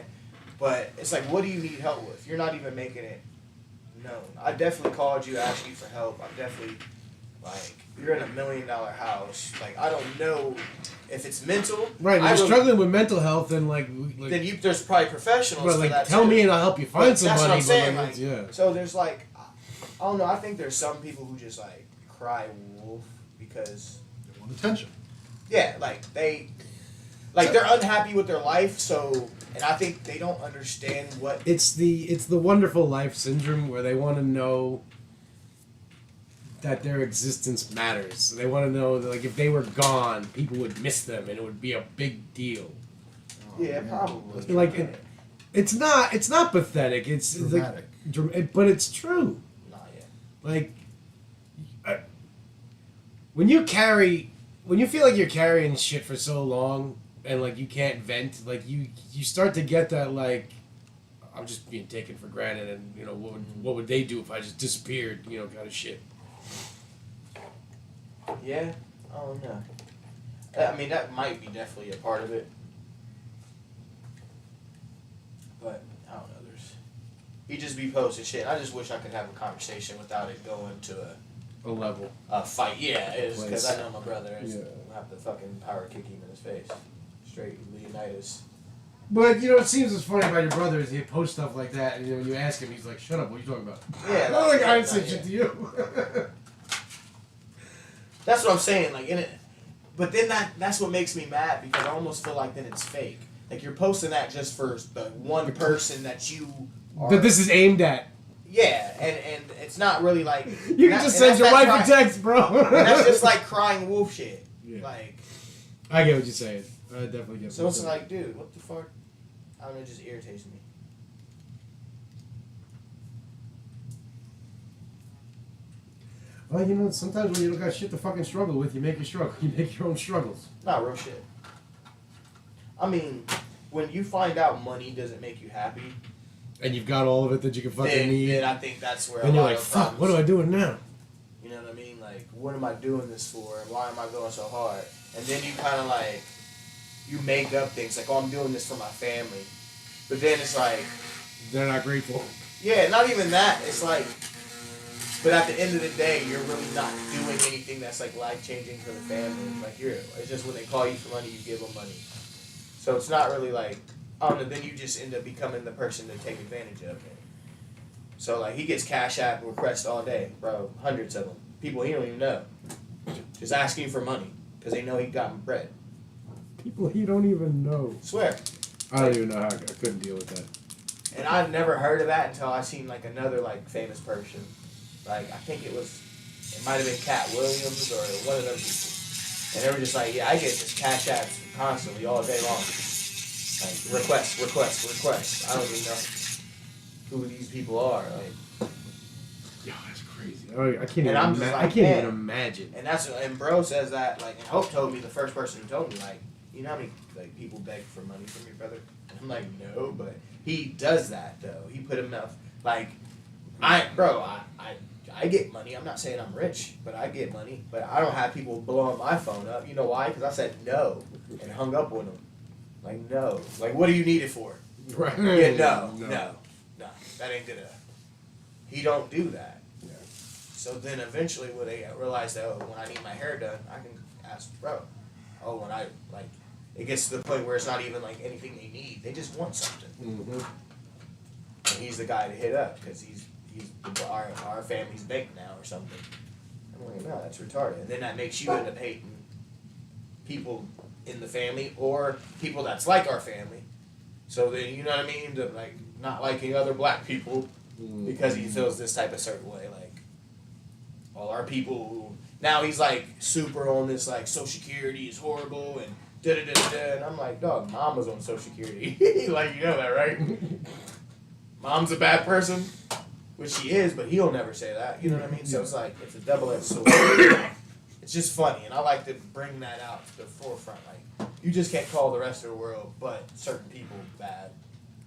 D: but it's like, what do you need help with? You're not even making it known. I definitely called you, asked you for help. I'm definitely like, you're in $1 million house. Like I don't know if it's mental.
A: Right, if you're struggling with mental health, then then
D: there's probably professionals.
A: Well,
D: for that
A: tell
D: too.
A: me and I'll help you find
D: But that's
A: somebody.
D: what I'm saying.
A: But
D: Like,
A: yeah.
D: So there's like, I don't know. I think there's some people who just like cry wolf because
C: They want attention.
D: yeah, like they're unhappy with their life. So, and I think they don't understand what
A: It's the wonderful life syndrome where they want to know that their existence matters. They want to know that, like, if they were gone, people would miss them and it would be a big deal.
D: yeah, probably
A: Like it's not pathetic. It's
C: Dramatic.
A: like, but it's true.
D: Not yet.
A: Like when you feel like you're carrying shit for so long and like you can't vent, like you start to get that like I'm just being taken for granted, and you know what would they do if I just disappeared, you know, kind of shit.
D: Yeah, I don't know. I mean, that might be definitely a part of it. But, I don't know, he just be posting shit. I just wish I could have a conversation without it going to
A: A level.
D: a fight. Yeah, it's because
A: Place.
D: I know my brother is
A: Yeah.
D: have to fucking power kick him in his face. Straight Leonidas.
A: But you know, it seems what's funny about your brother is he posts stuff like that, and you know, when you ask him, he's like, "Shut up! What are you talking about?"
D: Yeah,
A: not like I ain't
D: not
A: said
D: yet.
A: shit to you.
D: That's what I'm saying. Like in it, but then that's what makes me mad because I almost feel like then it's fake. Like you're posting that just for the one person that you are.
A: But this is aimed at.
D: Yeah, and it's not really like
A: You can just send your wife a text, bro.
D: And that's just like crying wolf shit.
A: Yeah.
D: Like,
A: I get what you're saying. I definitely get.
D: so
A: what
D: it's
A: you're saying.
D: like, dude, what the fuck? I don't know, it just irritates me.
A: Well, you know, sometimes when you don't got shit to fucking struggle with, you make your struggle. You make your own struggles.
D: Not real shit. I mean, when you find out money doesn't make you happy,
A: And you've got all of it that you can fucking
D: then
A: need.
D: I think that's where
A: And
D: a
A: you're
D: lot
A: like,
D: of
A: fuck,
D: problems.
A: what do I do now?
D: You know what I mean? Like, what am I doing this for? And why am I going so hard? And then you kind of like, you make up things like, oh, I'm doing this for my family. But then it's like,
A: They're not grateful.
D: yeah, not even that. It's like, but at the end of the day, you're really not doing anything that's like life changing for the family. Like it's just when they call you for money, you give them money. So it's not really like, I don't know. Then you just end up becoming the person to take advantage of it. So like he gets Cash App requests all day, bro, hundreds of them. People he don't even know, just asking you for money because they know he got bread.
A: People you don't even know.
D: Swear.
A: I don't even know how I couldn't deal with that.
D: And I'd never heard of that until I seen like another like famous person. Like I think it might have been Cat Williams or one of those people. And they were just like, yeah, I get just Cash Apps constantly all day long. Like request. I don't even know who these people are. Like
A: Yeah, that's crazy. I can't even.
D: And I'm just like,
A: I can't
D: man.
A: even imagine.
D: And and bro says that, like, and Hope told me, the first person who told me, like, you know how many like people beg for money from your brother? And I'm like, no, but he does that though. He put enough, like, I get money. I'm not saying I'm rich, but I get money. But I don't have people blowing my phone up. You know why? Because I said no and hung up on them. Like, no. Like, what do you need it for?
A: Right.
D: Yeah, no. That ain't gonna. He don't do that.
A: Yeah.
D: So then eventually, when they realize that, oh, when I need my hair done, I can ask bro. Oh, when I like, it gets to the point where it's not even like anything they need. They just want something.
A: Mm-hmm.
D: And he's the guy to hit up because he's our family's bank now or something. I'm like, no, that's retarded. And then that makes you end up hating people in the family or people that's like our family. So then, you know what I mean? Like, not liking other black people because he feels this type of certain way. Like, all our people who, now he's like super on this, like, Social Security is horrible and da-da-da-da-da. And I'm like, dog, mom was on Social Security. Like, you know that, right? Mom's a bad person, which she is, but he'll never say that. You know what I mean? So it's like, it's a double-edged sword. It's just funny, and I like to bring that out to the forefront. Like, you just can't call the rest of the world, but certain people, bad.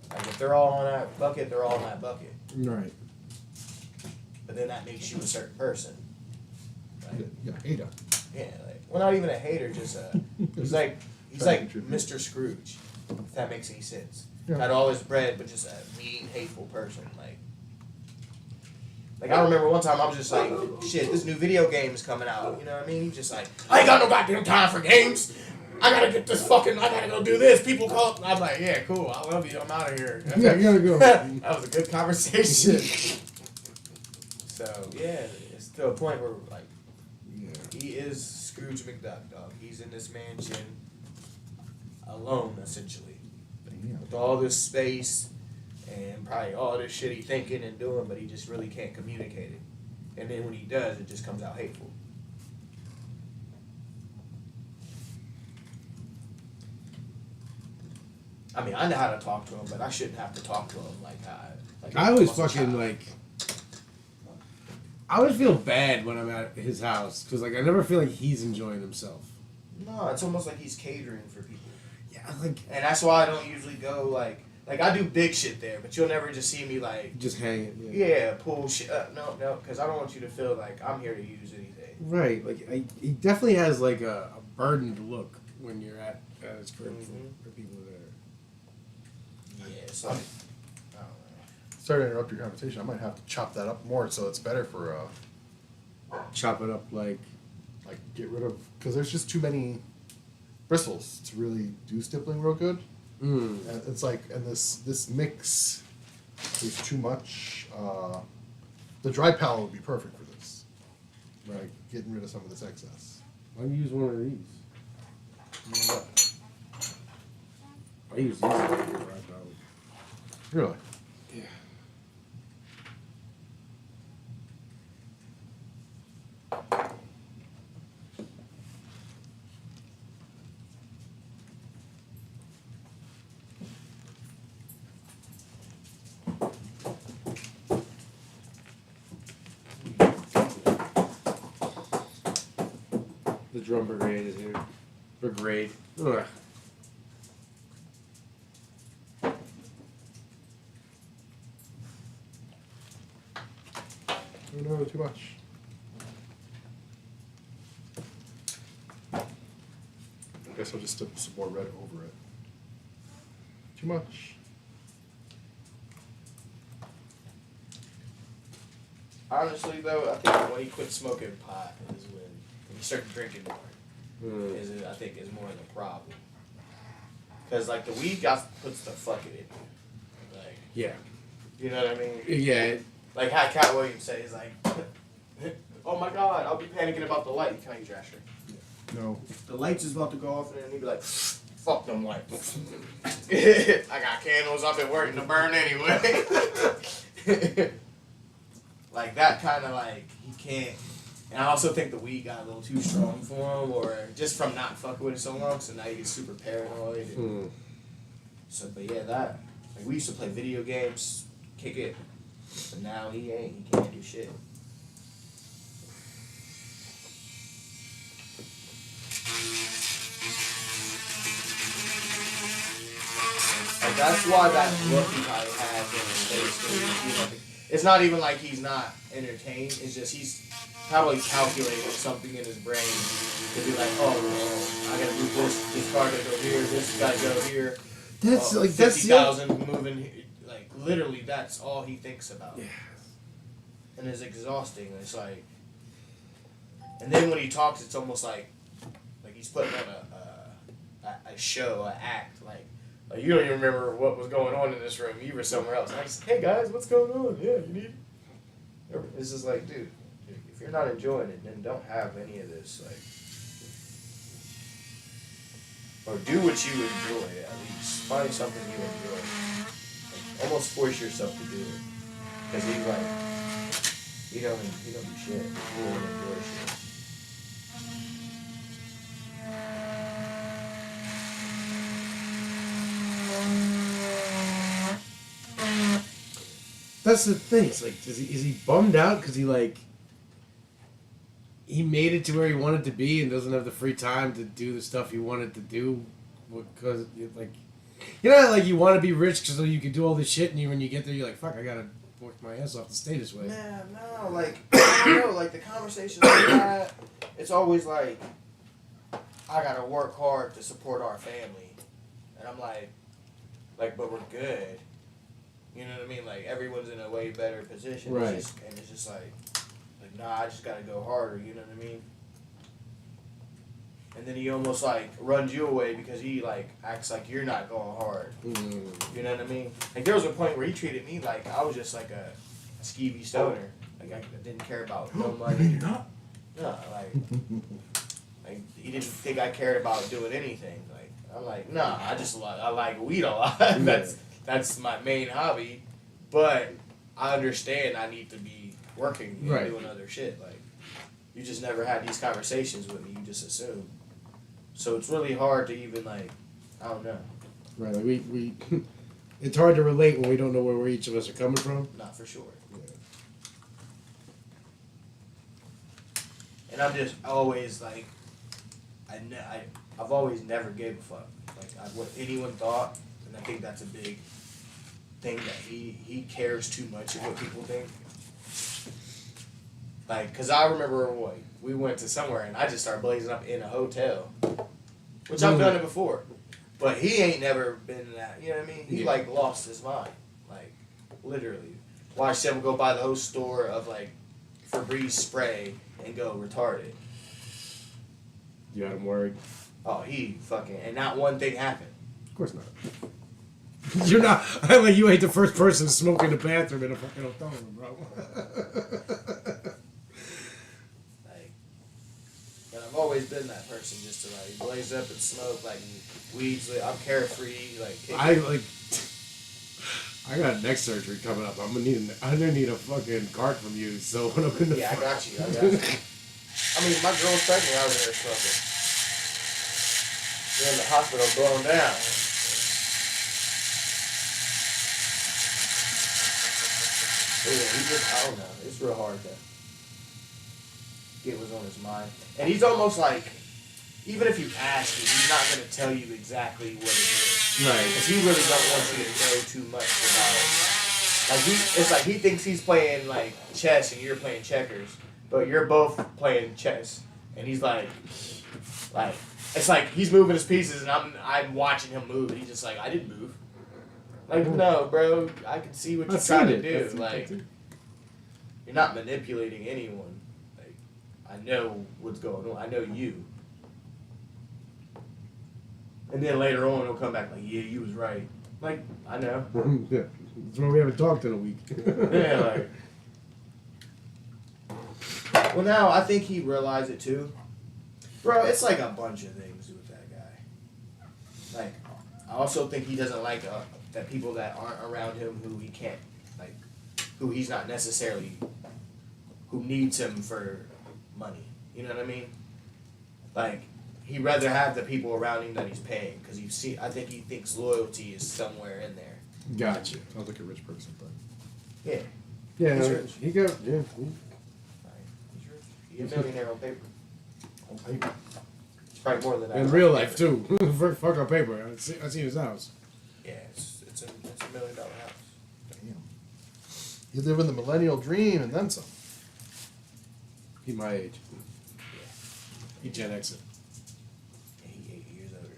D: Like, if they're all on that bucket, they're all in that bucket.
A: Right.
D: But then that makes you a certain person. Right?
C: Yeah, Ada.
D: Yeah, like, well, not even a hater, just he's like Mr. Scrooge, if that makes any sense.
C: Yeah.
D: Got all his bread, but just a mean, hateful person. Like I remember one time I was just like, shit, this new video game is coming out. You know what I mean? He's just like, I ain't got no goddamn time for games. I gotta get this fucking, I gotta go do this. People call. I'm like, yeah, cool. I love you. I'm out of here.
A: Yeah, you gotta go.
D: That was a good conversation. So yeah, it's to a point where like, he is Scrooge McDuck, dog. He's in this mansion alone, essentially, with all this space and probably all this shit he thinking and doing, but he just really can't communicate it. And then when he does, it just comes out hateful. I mean, I know how to talk to him, but I shouldn't have to talk to him like
A: I always fucking like. I always feel bad when I'm at his house because like I never feel like he's enjoying himself.
D: No, it's almost like he's catering for people.
A: Yeah, like.
D: And that's why I don't usually go like I do big shit there, but you'll never just see me like
A: Just hanging.
D: yeah pull shit up. No, because I don't want you to feel like I'm here to use anything.
A: Right, like he definitely has like a burdened look when you're at his crib for people there.
D: Yeah, so I don't know.
C: Sorry to interrupt your conversation. I might have to chop that up more so it's better for
A: Chop it up like
C: get rid of, because there's just too many bristles to really do stippling real good. And it's like, and this mix, there's too much. The dry palette would be perfect for this. Right, getting rid of some of this excess.
A: Why don't you use one of these? I use these.
C: Really?
A: Yeah. The drum brigade is here. Brigade. Ugh.
C: Oh no, too much. I guess I'll just dip some more red over it. Too much.
D: Honestly, though, I think when he quit smoking pot is when he started drinking more. I think is more the problem. Because like the weed puts the fucking in you. Like
A: Yeah.
D: you know what I mean?
A: Yeah.
D: Like how Cat Williams says, like, oh my God, I'll be panicking about the light. Can I use your ashtray?
C: No.
D: The lights is about to go off, and then he'd be like, fuck them lights. I got candles I've been working to burn anyway. Like that kind of like, he can't. And I also think the weed got a little too strong for him, or just from not fucking with it so long, so now he gets super paranoid. And, so, but yeah, that. Like we used to play video games, kick it. But now he ain't. He can't do shit. Like, that's why that look he probably has in his face. It's not even like he's not entertained. It's just he's probably calculating something in his brain to be like, oh, well, I gotta do this. This car gotta go here. This gotta go here.
A: That's like that's
D: 50,000 moving. Like literally, that's all he thinks about.
A: Yeah.
D: And it's exhausting. It's like, and then when he talks, it's almost like he's putting on a show, an act. Like you don't even remember what was going on in this room. You were somewhere else. Like, hey guys, what's going on? Yeah, you need. It's just like, dude, if you're not enjoying it, then don't have any of this. Like, or do what you enjoy at least. Find something you enjoy. Like, almost force yourself to do it. Because he's like, you don't do shit. You don't enjoy shit.
A: That's the thing. It's like, is he bummed out because he made it to where he wanted to be and doesn't have the free time to do the stuff he wanted to do because like, like you want to be rich so you can do all this shit, and when you get there, you're like, fuck, I gotta work my ass off to stay this way.
D: Man, no, like I don't know, like the conversations we had, it's always like, I gotta work hard to support our family, and I'm like, but we're good. You know what I mean? Like, everyone's in a way better position.
A: Right.
D: It's just like, nah, I just gotta go harder, you know what I mean? And then he almost, runs you away because he, acts like you're not going hard.
A: Mm.
D: You know what I mean? Like, there was a point where he treated me like I was just, a skeevy stoner. Like, I didn't care about no money.
A: You're not?
D: No, he didn't think I cared about doing anything. Like, I'm like, nah, I like weed a lot. That's my main hobby, but I understand I need to be working and doing other shit. Like, you just never had these conversations with me. You just assume. So it's really hard to even I don't know.
A: Right. Like we it's hard to relate when we don't know where each of us are coming from.
D: Not for sure. Yeah. And I'm just always I've always never gave a fuck. What anyone thought. And I think that's a big thing that he cares too much of what people think. Cause I remember we went to somewhere and I just started blazing up in a hotel, which I've done it before, but he ain't never been in that. You know what I mean? He lost his mind, literally. Watched him go by the whole store of Febreze spray and go retarded.
A: You had him worried?
D: Oh, he fucking, and not one thing happened.
A: Of course not. You're not, you ain't the first person to smoke in the bathroom in a fucking hotel room, bro.
D: But I've always been that person, just to blaze up and smoke, weeds. I'm carefree,
A: I got neck surgery coming up. I'm gonna need a fucking card from you. So when I'm in the
D: I got you. I mean, my girl's pregnant. I was in there smoking. You're in the hospital, blown down. I don't know. It's real hard to get what's on his mind. And he's almost even if you ask him, he's not going to tell you exactly what it is.
A: Right.
D: Because he really don't want you to know too much about it. It's like he thinks he's playing chess and you're playing checkers, but you're both playing chess. And he's it's like he's moving his pieces and I'm watching him move. And he's just I didn't move. No, bro, I can see what you're trying to do. You're not manipulating anyone. I know what's going on. I know you. And then later on, he'll come back yeah, you was right. I know.
A: Yeah, that's why we haven't talked in a week.
D: Yeah, Well, now I think he realized it too. Bro, it's a bunch of things with that guy. I also think he doesn't like that people that aren't around him who he can't, who he's not necessarily, who needs him for money. You know what I mean? He'd rather have the people around him that he's paying, because I think he thinks loyalty is somewhere in there.
A: Gotcha.
C: Sounds like a rich person thing.
D: Yeah.
A: Yeah,
D: He's rich.
A: he got yeah.
D: Right. He's rich. He's a millionaire on paper.
C: On paper.
D: It's probably more than that.
A: In real life too. Fuck on paper. I see his house.
D: Yeah, it's a $1 million house.
C: Damn. You live in the millennial dream and then some.
A: He my age.
D: Yeah.
A: He Gen X.
D: Yeah, he 8 years older than me.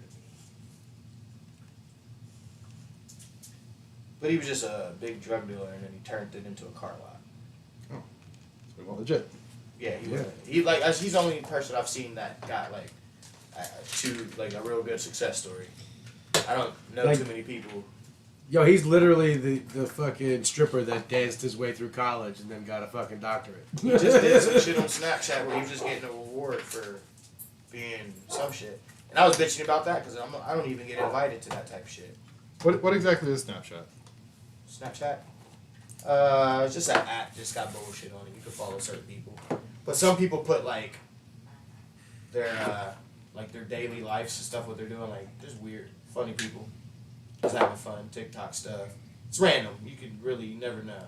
D: But he was just a big drug dealer, and then he turned it into a car lot.
C: Well, legit.
D: Yeah, he
A: Yeah.
D: was. He's the only person I've seen that got like a real good success story. I don't know
A: Like-
D: too many people.
A: Yo, he's literally the fucking stripper that danced his way through college and then got a fucking doctorate.
D: He just did some shit on Snapchat where he was just getting a reward for being some shit, and I was bitching about that because I don't even get invited to that type of shit.
C: What exactly is Snapchat?
D: Snapchat. It's just that app just got bullshit on it. You can follow certain people, but some people put like their daily lives and stuff, what they're doing, like just weird, funny people, just having fun, TikTok stuff. It's random. You could really never know.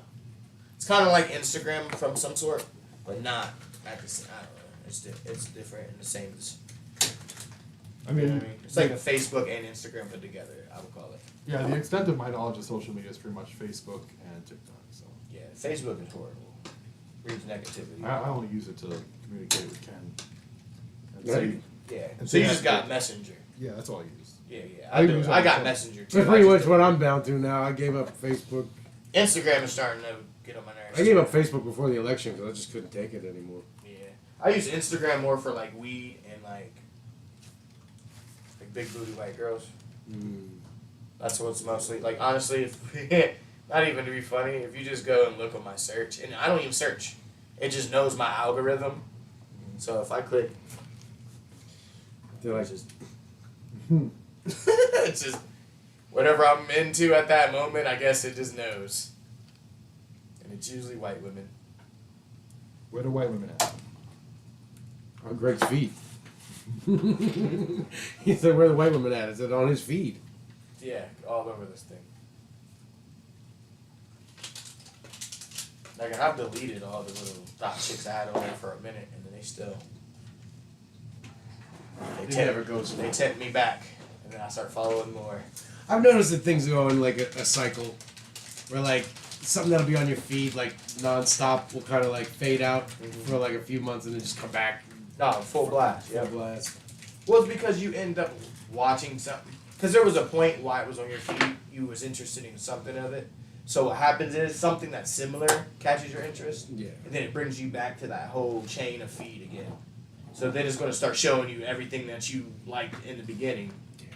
D: It's kind of like Instagram from some sort, but not at the same. I don't know. It's different and the same as.
C: I
D: You know
C: mean,
D: what I mean? It's like a Facebook and Instagram put together. I would call it.
C: yeah, the extent of my knowledge of social media is pretty much Facebook and TikTok. So
D: Yeah, Facebook is horrible. Breeds negativity.
C: I only use it to communicate with Ken. And
A: Right.
C: say,
D: Yeah.
C: And
D: So you
C: say
D: just
C: that's
D: got Messenger.
C: yeah, that's all I use.
D: Yeah, yeah.
C: I use
D: I got
C: it.
D: Messenger too.
A: That's
D: I
A: pretty
D: just
A: much
D: do
A: what
D: it.
A: I'm bound to now. I gave up Facebook.
D: Instagram is starting to get on my nerves.
A: I gave up Facebook before the election because I just couldn't take it anymore.
D: Yeah. I use Instagram more for like weed and like big booty white girls. That's what's mostly like. Honestly, if, not even to be funny, if you just go and look at my search, and I don't even search, it just knows my algorithm. So if I click,
A: They're like,
D: it's just it's just whatever I'm into at that moment. I guess it just knows, and it's usually white women.
C: Where do white women at?
A: on Greg's feet. He said, where the white woman at? I said, on his feet.
D: Yeah, all over this thing. Like, and I've deleted all the little thought chicks I had on there for a minute, and then they still.
A: It never goes
D: They
A: away.
D: tempt me back, and then I start following more.
A: I've noticed that things go in like a cycle where like something that'll be on your feed like nonstop will kind of like fade out for like a few months and then just come back.
D: No, full blast.
A: Full
D: Yeah.
A: blast.
D: Well, it's because you end up watching something. Because there was a point why it was on your feed, you was interested in something of it. So what happens is something that's similar catches your interest,
A: Yeah.
D: and then it brings you back to that whole chain of feed again. So then it's going to start showing you everything that you liked in the beginning.
A: Yeah.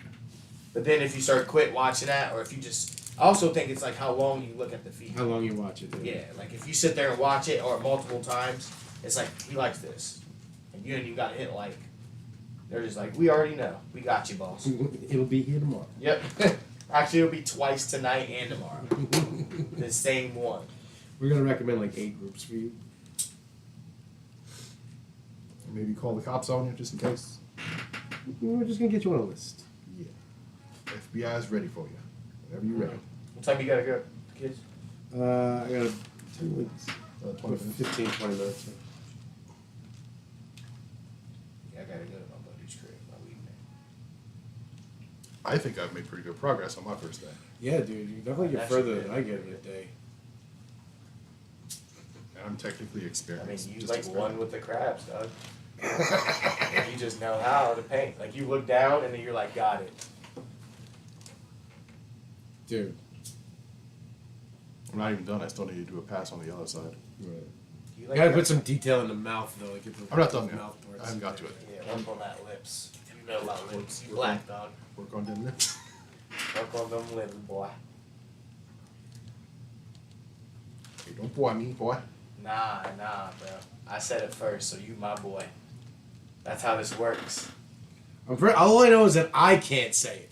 D: But then if you start quit watching that, or if you just, I also think it's like how long you look at the feed.
A: How long you watch it.
D: Yeah, like if you sit there and watch it or multiple times, it's like he likes this, and you ain't even got to hit like. They're just like, we already know, we got you, boss.
A: It'll be here tomorrow.
D: Yep. Actually, it'll be twice tonight and tomorrow. The same one.
A: We're gonna recommend like 8 groups for you.
C: Maybe call the cops on you just in case.
A: We're just gonna get you on a list.
C: Yeah. FBI is ready for you. Whenever you're ready.
D: What time you gotta go, kids?
A: I got 10 minutes.
C: 20 minutes.
A: 15, 20 minutes.
D: Yeah, I gotta go to my buddy's crib my weekend.
C: I think I've made pretty good progress on my first day.
A: Yeah, dude, you definitely get
D: That's
A: further
D: good.
A: than I get in a day.
C: And I'm technically
D: I mean,
C: experienced.
D: you
C: just
D: like
C: experienced.
D: one with the crabs, dog. Like, you just know how to paint. Like you look down and then you're like, got it.
A: Dude.
C: I'm not even done. I still need to do a pass on the other side.
A: Right.
D: You
A: You
D: like
A: gotta
D: that?
A: put some detail in the mouth though. Like get the
C: I'm not done
A: the
C: yet.
A: mouth parts.
C: I haven't got to it.
D: Yeah, work on that lips. You know about lips. You black, dog.
C: Work on them lips.
D: Work on them lips, boy.
C: Hey, don't boy me, boy.
D: Nah, bro. I said it first, so you my boy. That's how this works.
A: All I know is that I can't say it.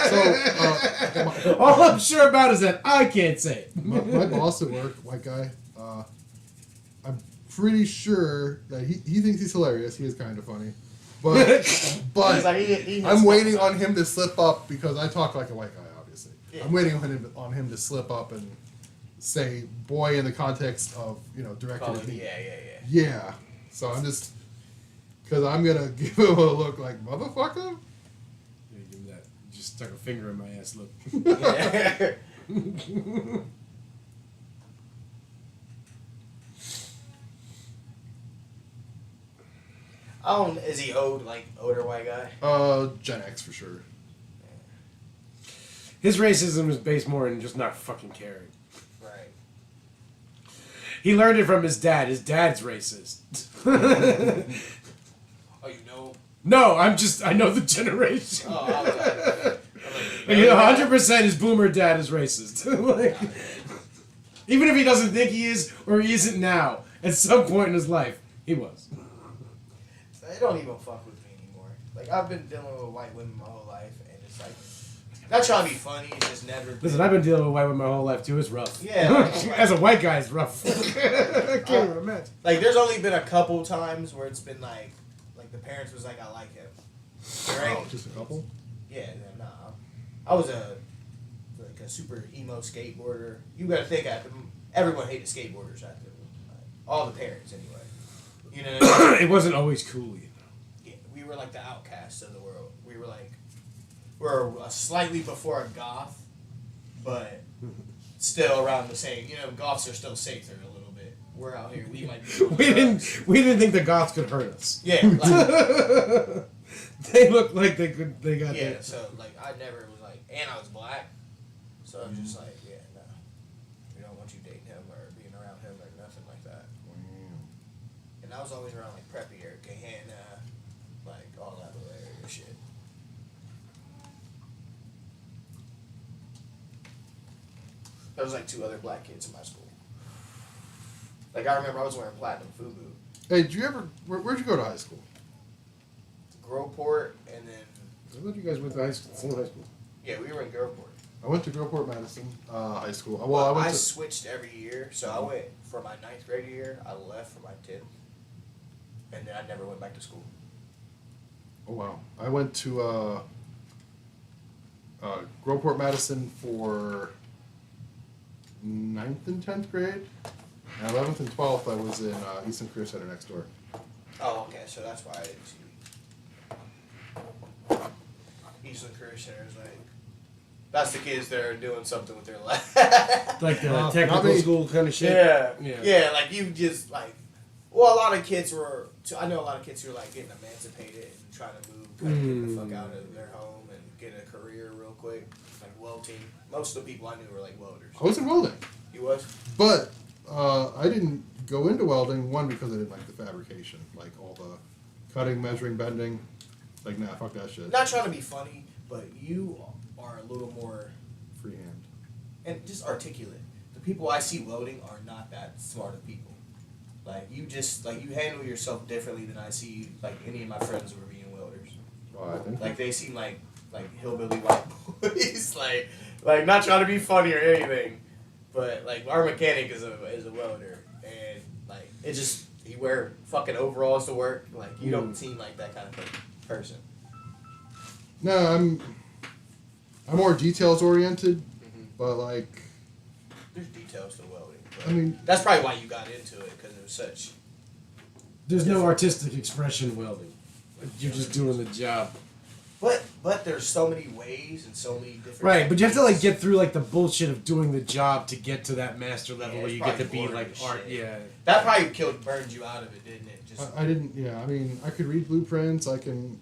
C: So,
A: All I'm sure about is that I can't say it.
C: my boss at work, white guy, I'm pretty sure that he thinks he's hilarious. He is kind of funny. But
D: He's like, he
C: I'm waiting on him to slip up because I talk like a white guy, obviously.
D: Yeah.
C: I'm waiting on him to slip up and say boy in the context of, directed
D: Call
C: at
D: it,
C: me.
D: yeah.
C: Yeah. So I'm just, because I'm going to give him a look like, motherfucker?
A: Yeah, give him that. Just stuck a finger in my ass look.
D: Yeah. Is he older white guy?
C: Gen X for sure.
A: His racism is based more in just not fucking caring.
D: Right.
A: He learned it from his dad. His dad's racist.
D: Oh, you know?
A: No, I know the generation.
D: Oh, I was like,
A: 100% his boomer dad is racist. Like, even if he doesn't think he is, or he isn't now, at some point in his life, he was.
D: they don't even fuck with me anymore. Like, I've been dealing with white women my whole life, and it's like, not trying to be funny, it's just never been.
A: Listen, I've been dealing with white women my whole life too. It's rough.
D: Yeah.
A: As a white guy, it's rough. I can't even imagine.
D: Like, there's only been a couple times where it's been like the parents was like, I like him. Right?
C: Oh, just a couple?
D: Yeah, nah. I was a super emo skateboarder. You gotta think everyone hated skateboarders after all the parents anyway. You know what I mean?
A: It wasn't always cool, you know.
D: Yeah, we were like the outcasts of the world. We're slightly before a goth, but still around the same. Goths are still safer a little bit. We're out here. We might be.
A: We didn't think the goths could hurt us.
D: Yeah. Like,
A: They looked like they could. They got.
D: yeah.
A: That.
D: So I never was like, and I was black, so I'm just like, yeah, no, we don't want you dating him or being around him or nothing like that. And I was always around like preppy or Gahanna, like all that little area shit. There was like 2 other black kids in my school. Like I remember I was wearing platinum FUBU.
C: Hey, did you ever, where'd you go to high school?
D: Groveport, and then
A: I thought you guys went to same high school.
D: yeah, we were in Groveport.
C: I went to Groveport Madison High School. Well,
D: Well,
C: I went
D: I
C: to...
D: switched every year, so I went for my 9th grade year. I left for my 10th, and then I never went back to school.
C: Oh, wow. I went to Groveport Madison for 9th and 10th grade. And 11th and 12th, I was in Eastern Career Center next door.
D: Oh, okay, so that's why I didn't see you. Eastland Career Center is like, that's the kids that are doing something with their life.
A: Like the
C: not
A: technical
C: me.
A: school kind of shit.
D: Yeah, like you just like, well, a lot of kids were, I know a lot of kids who are like getting emancipated and trying to move, kind of get the fuck out of their home and get a career real quick, like welding. Most of the people I knew were like welders.
C: I was in welding.
D: You was?
C: But I didn't go into welding, one, because I didn't like the fabrication. Like all the cutting, measuring, bending. Like, nah, fuck that shit.
D: Not trying to be funny, but you are a little more
C: Freehand.
D: and just articulate. The people I see welding are not that smart of people. Like you just like you handle yourself differently than I see like any of my friends who are being welders.
C: Well, I think.
D: Like they seem like hillbilly white boys. like not trying to be funny or anything, but like our mechanic is a welder, and like it just you wear fucking overalls to work. Like you don't seem like that kind of person.
C: No, I'm more details oriented, but like.
D: There's details to welding. But
C: I mean,
D: that's probably why you got into it because it was such.
A: There's no artistic expression welding. You're just doing the job.
D: But there's so many ways and so many different.
A: Right, but you have to like get through like the bullshit of doing the job to get to that master level
D: Yeah,
A: where
D: it's
A: you get to
D: probably
A: be like
D: boring
A: art.
D: as shit.
A: Yeah.
D: That probably burned you out of it, didn't it? Just
C: I didn't. Yeah, I mean, I could read blueprints. I can.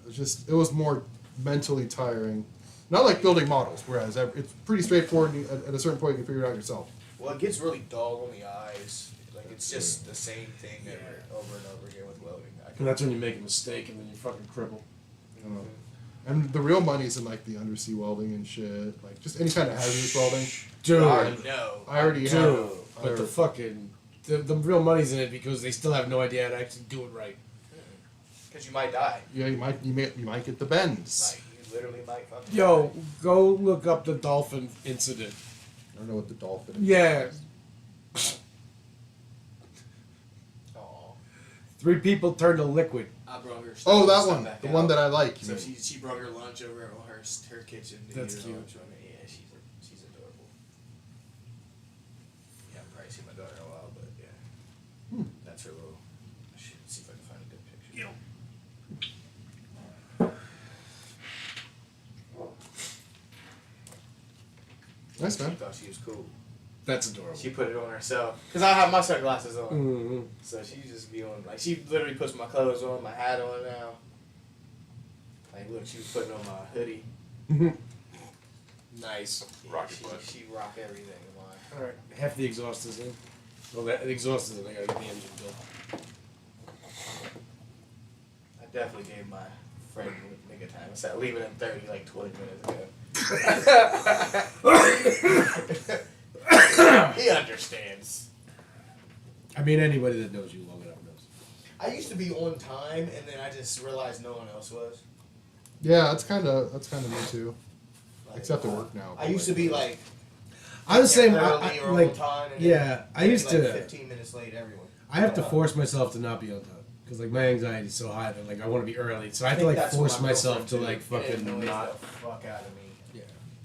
C: It was more mentally tiring. Not like building models, whereas it's pretty straightforward. And at a certain point, you can figure it out yourself.
D: well, it gets really dull on the eyes. Like it's just the same thing over and over again with welding.
A: And that's when you make a mistake and then you fucking cripple.
C: And the real money's in like the undersea welding and shit, like just any kind of hazardous welding.
A: Dude.
D: I already know.
C: I already
A: Dude.
C: have.
A: But the fucking the real money's in it because they still have no idea how to actually do it right.
D: Because you might die.
C: Yeah, you might get the bends.
D: Like you literally might fucking.
A: Yo,
D: die.
A: go look up the dolphin incident.
C: I don't know what the dolphin is.
A: Yeah.
D: Aw.
A: 3 people turned to liquid.
D: I brought her.
C: Oh, that
D: stuff
C: one,
D: back
C: the
D: out.
C: one that I like.
D: So she brought her lunch over at her kitchen. To
A: That's
D: eat her
A: cute.
D: lunch on it. Yeah, she's adorable. ain't seen my daughter in a while, but yeah. That's her little. I should see if I can find a good picture.
C: Nice,
D: She
C: man.
D: thought she was cool.
A: That's adorable.
D: She put it on herself. Because I have my sunglasses on.
A: Mm-hmm.
D: So she just be on, like, she literally puts my clothes on, my hat on now. Like, look, she was putting on my hoodie.
A: Nice.
B: Rocket butt.
D: She rock everything in mine.
A: All right, half the exhaust is in. Well, the exhaust is in. I gotta get the engine built.
D: I definitely gave my friend nigga time. I said, leave it in 30, like 20 minutes ago. He understands.
A: I mean, anybody that knows you long enough knows.
D: I used to be on time, and then I just realized no one else was.
C: Yeah, that's kind of me too.
D: Like,
C: Except at work now.
D: I used to be like,
A: I was saying,
D: early or
A: like,
D: on time. And
A: yeah, I used
D: like
A: to.
D: 15 minutes late, everyone.
A: I have to force myself to not be on time because like my anxiety is so high that like I want to be early, so I have to like
D: that's
A: force
D: what my
A: myself to
D: girlfriend
A: like
D: did. It
A: fucking
D: annoys
A: not.
D: the fuck out of me.
A: Yeah.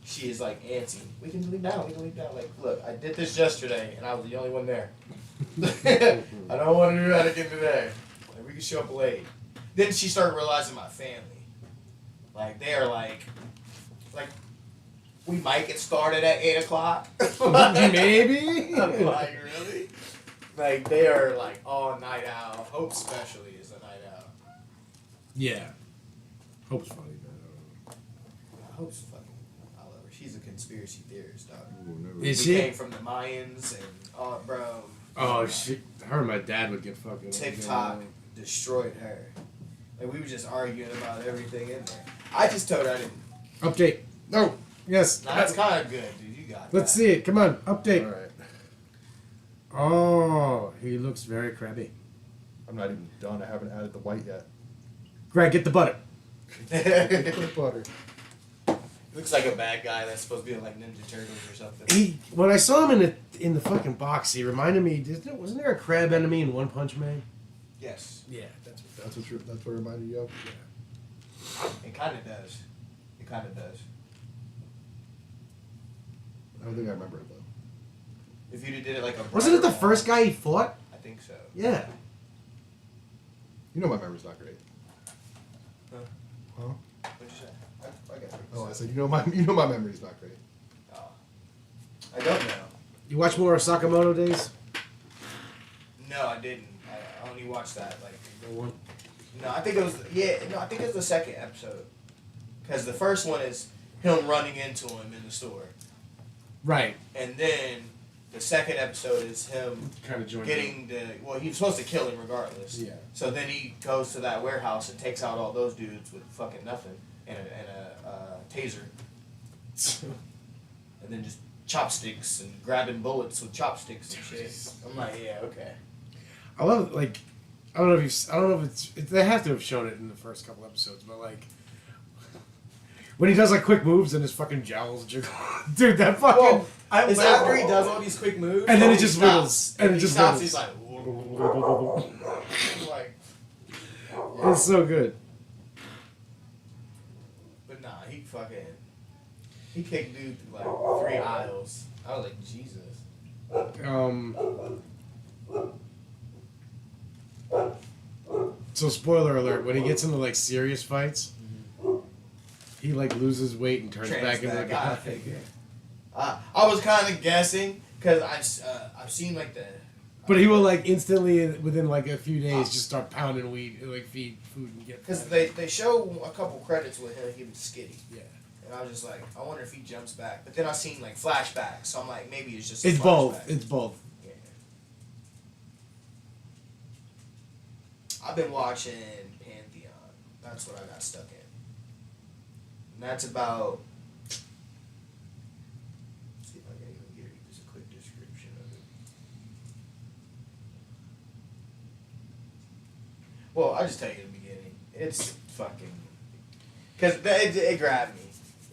D: She is like antsy. We can leave now. We can leave now. Like, look, I did this yesterday, and I was the only one there. I don't want to do that again today. Like, we can show up late. Then she started realizing my family. Like, they are like, we might get started at 8 o'clock.
A: Maybe.
D: I'm like, really? Like, they are like all night owl. Hope especially is a night owl.
A: Yeah. Hope's funny, man.
D: Hope's fucking all over. She's a conspiracy theorist, dog.
A: Is
D: She
A: she?
D: came from the Mayans and, bro.
A: Oh shit! Her and my dad would get fucking.
D: TikTok destroyed her. Like, we were just arguing about everything in there. I just told her I didn't.
A: Update. No. Yes.
D: Nah, that's kind of good, dude. You got
A: Let's
D: that.
A: see it. Come on. Update.
C: All right.
A: Oh, he looks very crabby.
C: I'm not even done. I haven't added the white yet.
A: Greg, get the butter.
C: Put butter.
D: Looks like a bad guy that's supposed to be in, like, Ninja Turtles or something.
A: When I saw him in the fucking box, he reminded me. Wasn't there a crab enemy in One Punch Man?
D: Yes.
A: Yeah, that's what.
C: That's what reminded you of.
D: It kind of does. It kind of does.
C: I don't think I remember it though.
D: If you did it like a.
A: Wasn't it the
D: brighter
A: first
D: one,
A: guy he fought?
D: I think so.
A: Yeah.
C: You know my memory's not great.
D: Huh?
C: Huh?
D: What'd you say? I got it.
C: Oh, I said you know my memory's not great.
D: Oh. I don't know.
A: You watch more of Sakamoto Days?
D: No, I didn't. I only watched that like.
A: No one.
D: No, I think it was. Yeah, no, I think it was the second episode. Because the first one is him running into him in the store,
A: Right.
D: and then the second episode is him
A: Kind of joined.
D: getting the. Well, he was supposed to kill him regardless.
A: Yeah.
D: So then he goes to that warehouse and takes out all those dudes with fucking nothing and a taser, and then just chopsticks and grabbing bullets with chopsticks and shit. I'm like, yeah, okay.
A: I love like. I don't know if they have to have shown it in the first couple episodes, but like when he does like quick moves and his fucking jowls jiggle, dude, that fucking.
D: Well, it's after he does all these quick moves,
A: And then it
D: he
A: just
D: stops.
A: wiggles, and it
D: he
A: just
D: stops.
A: wiggles.
D: He's like, like,
A: It's so good.
D: but nah, he kicked dude through like 3 aisles. I was like, Jesus.
A: So spoiler alert: when he gets into like serious fights, he like loses weight and turns back into like a
D: figure. I was kind of guessing because I've seen like the.
A: But he will like instantly within like a few days just start pounding weed, like feed food and get.
D: Because they show a couple credits with him, he was skinny.
A: Yeah.
D: And I was just like, I wonder if he jumps back. But then I seen like flashbacks, so I'm like, maybe it's just.
A: It's
D: a
A: both.
D: flashback.
A: It's both.
D: Yeah. I've been watching Pantheon. That's what I got stuck in. And that's about. Let's see if I can even give you just a quick description of it. Well, I'll just tell you in the beginning. It's fucking. Because it grabbed me.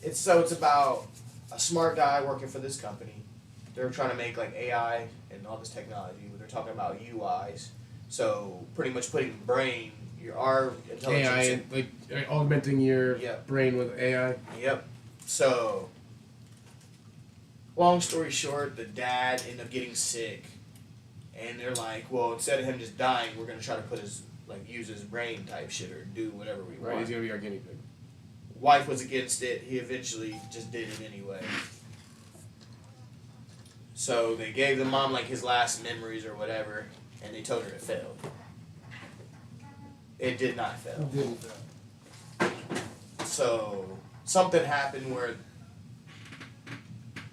D: It's about a smart guy working for this company. They're trying to make like AI and all this technology, but they're talking about UIs. So pretty much putting our intelligence
A: AI,
D: in.
A: like augmenting your
D: Yep.
A: brain with AI.
D: Yep. So, long story short, the dad ended up getting sick, And they're like, well, instead of him just dying, we're gonna try to put his use his brain type shit or do whatever we
A: Right,
D: want.
A: he's gonna be our guinea pig.
D: Wife was against it. He eventually just did it anyway. So they gave the mom his last memories or whatever, and they told her it failed. It did not fail. So something happened where,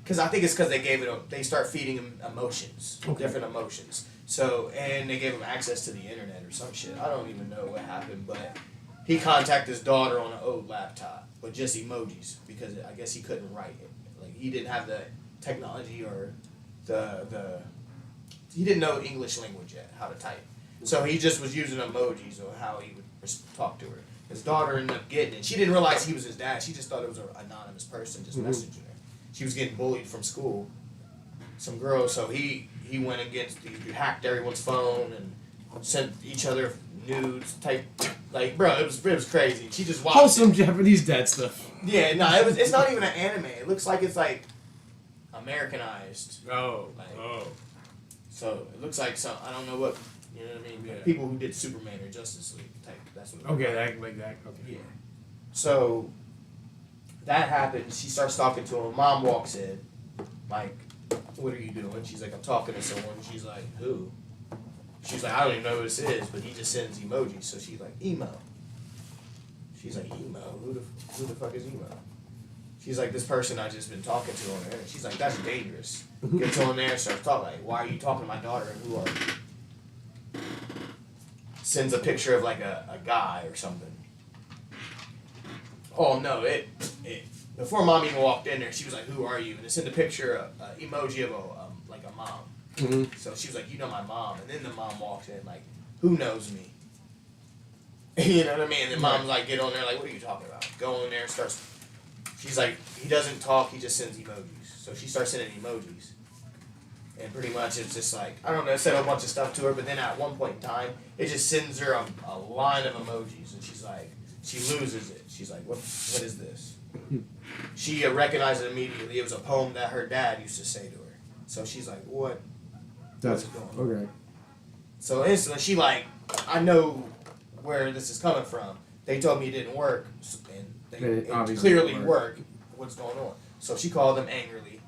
D: because I think it's because they start feeding him emotions, different emotions. So, and they gave him access to the internet or some shit. I don't even know what happened, but he contacted his daughter on an old laptop with just emojis because I guess he couldn't write it. He didn't have the technology or he didn't know English language yet, how to type. So he just was using emojis on how he would talk to her. His daughter ended up getting it. She didn't realize he was his dad. She just thought it was an anonymous person just messaging her. She was getting bullied from school. Some girl, so he went against, he hacked everyone's phone and sent each other nudes type, bro, it was crazy. She just watched
A: Wholesome Japanese dad stuff.
D: Yeah, no, it's not even an anime. It looks like it's Americanized.
A: Oh.
D: So it looks like some, I don't know what, you know what I mean?
A: Yeah.
D: People who did Superman or Justice League type. That's what.
A: Okay, that like that. Okay.
D: Yeah. So that happened. She starts talking to him. Mom walks in, what are you doing? She's like, I'm talking to someone. She's like, who? She's like, I don't even know who this is, but he just sends emojis. So she's like, emo. She's like, emo? Who the fuck is emo? She's like, this person I just been talking to on there. She's like, that's dangerous. Gets on there and starts talking why are you talking to my daughter and who are you? Sends a picture of a guy or something. Oh no, it before mom even walked in there, she was like, who are you? And it sent a picture, emoji of a mom.
A: Mm-hmm.
D: So she was like, you know my mom. And then the mom walks in who knows me? You know what I mean? And then mom's get on there what are you talking about? Go in there and starts, she's like, he doesn't talk, he just sends emojis. So she starts sending emojis. And pretty much it's just I don't know, it said a bunch of stuff to her, but then at one point in time, it just sends her a line of emojis. And she's like, she loses it. She's like, what is this? She recognized it immediately. It was a poem that her dad used to say to her. So she's like, what?
A: That's
D: What's going on?
A: okay.
D: So instantly she I know where this is coming from. They told me it didn't work, and it
A: obviously
D: clearly
A: didn't
D: worked. What's going on? So she called them angrily.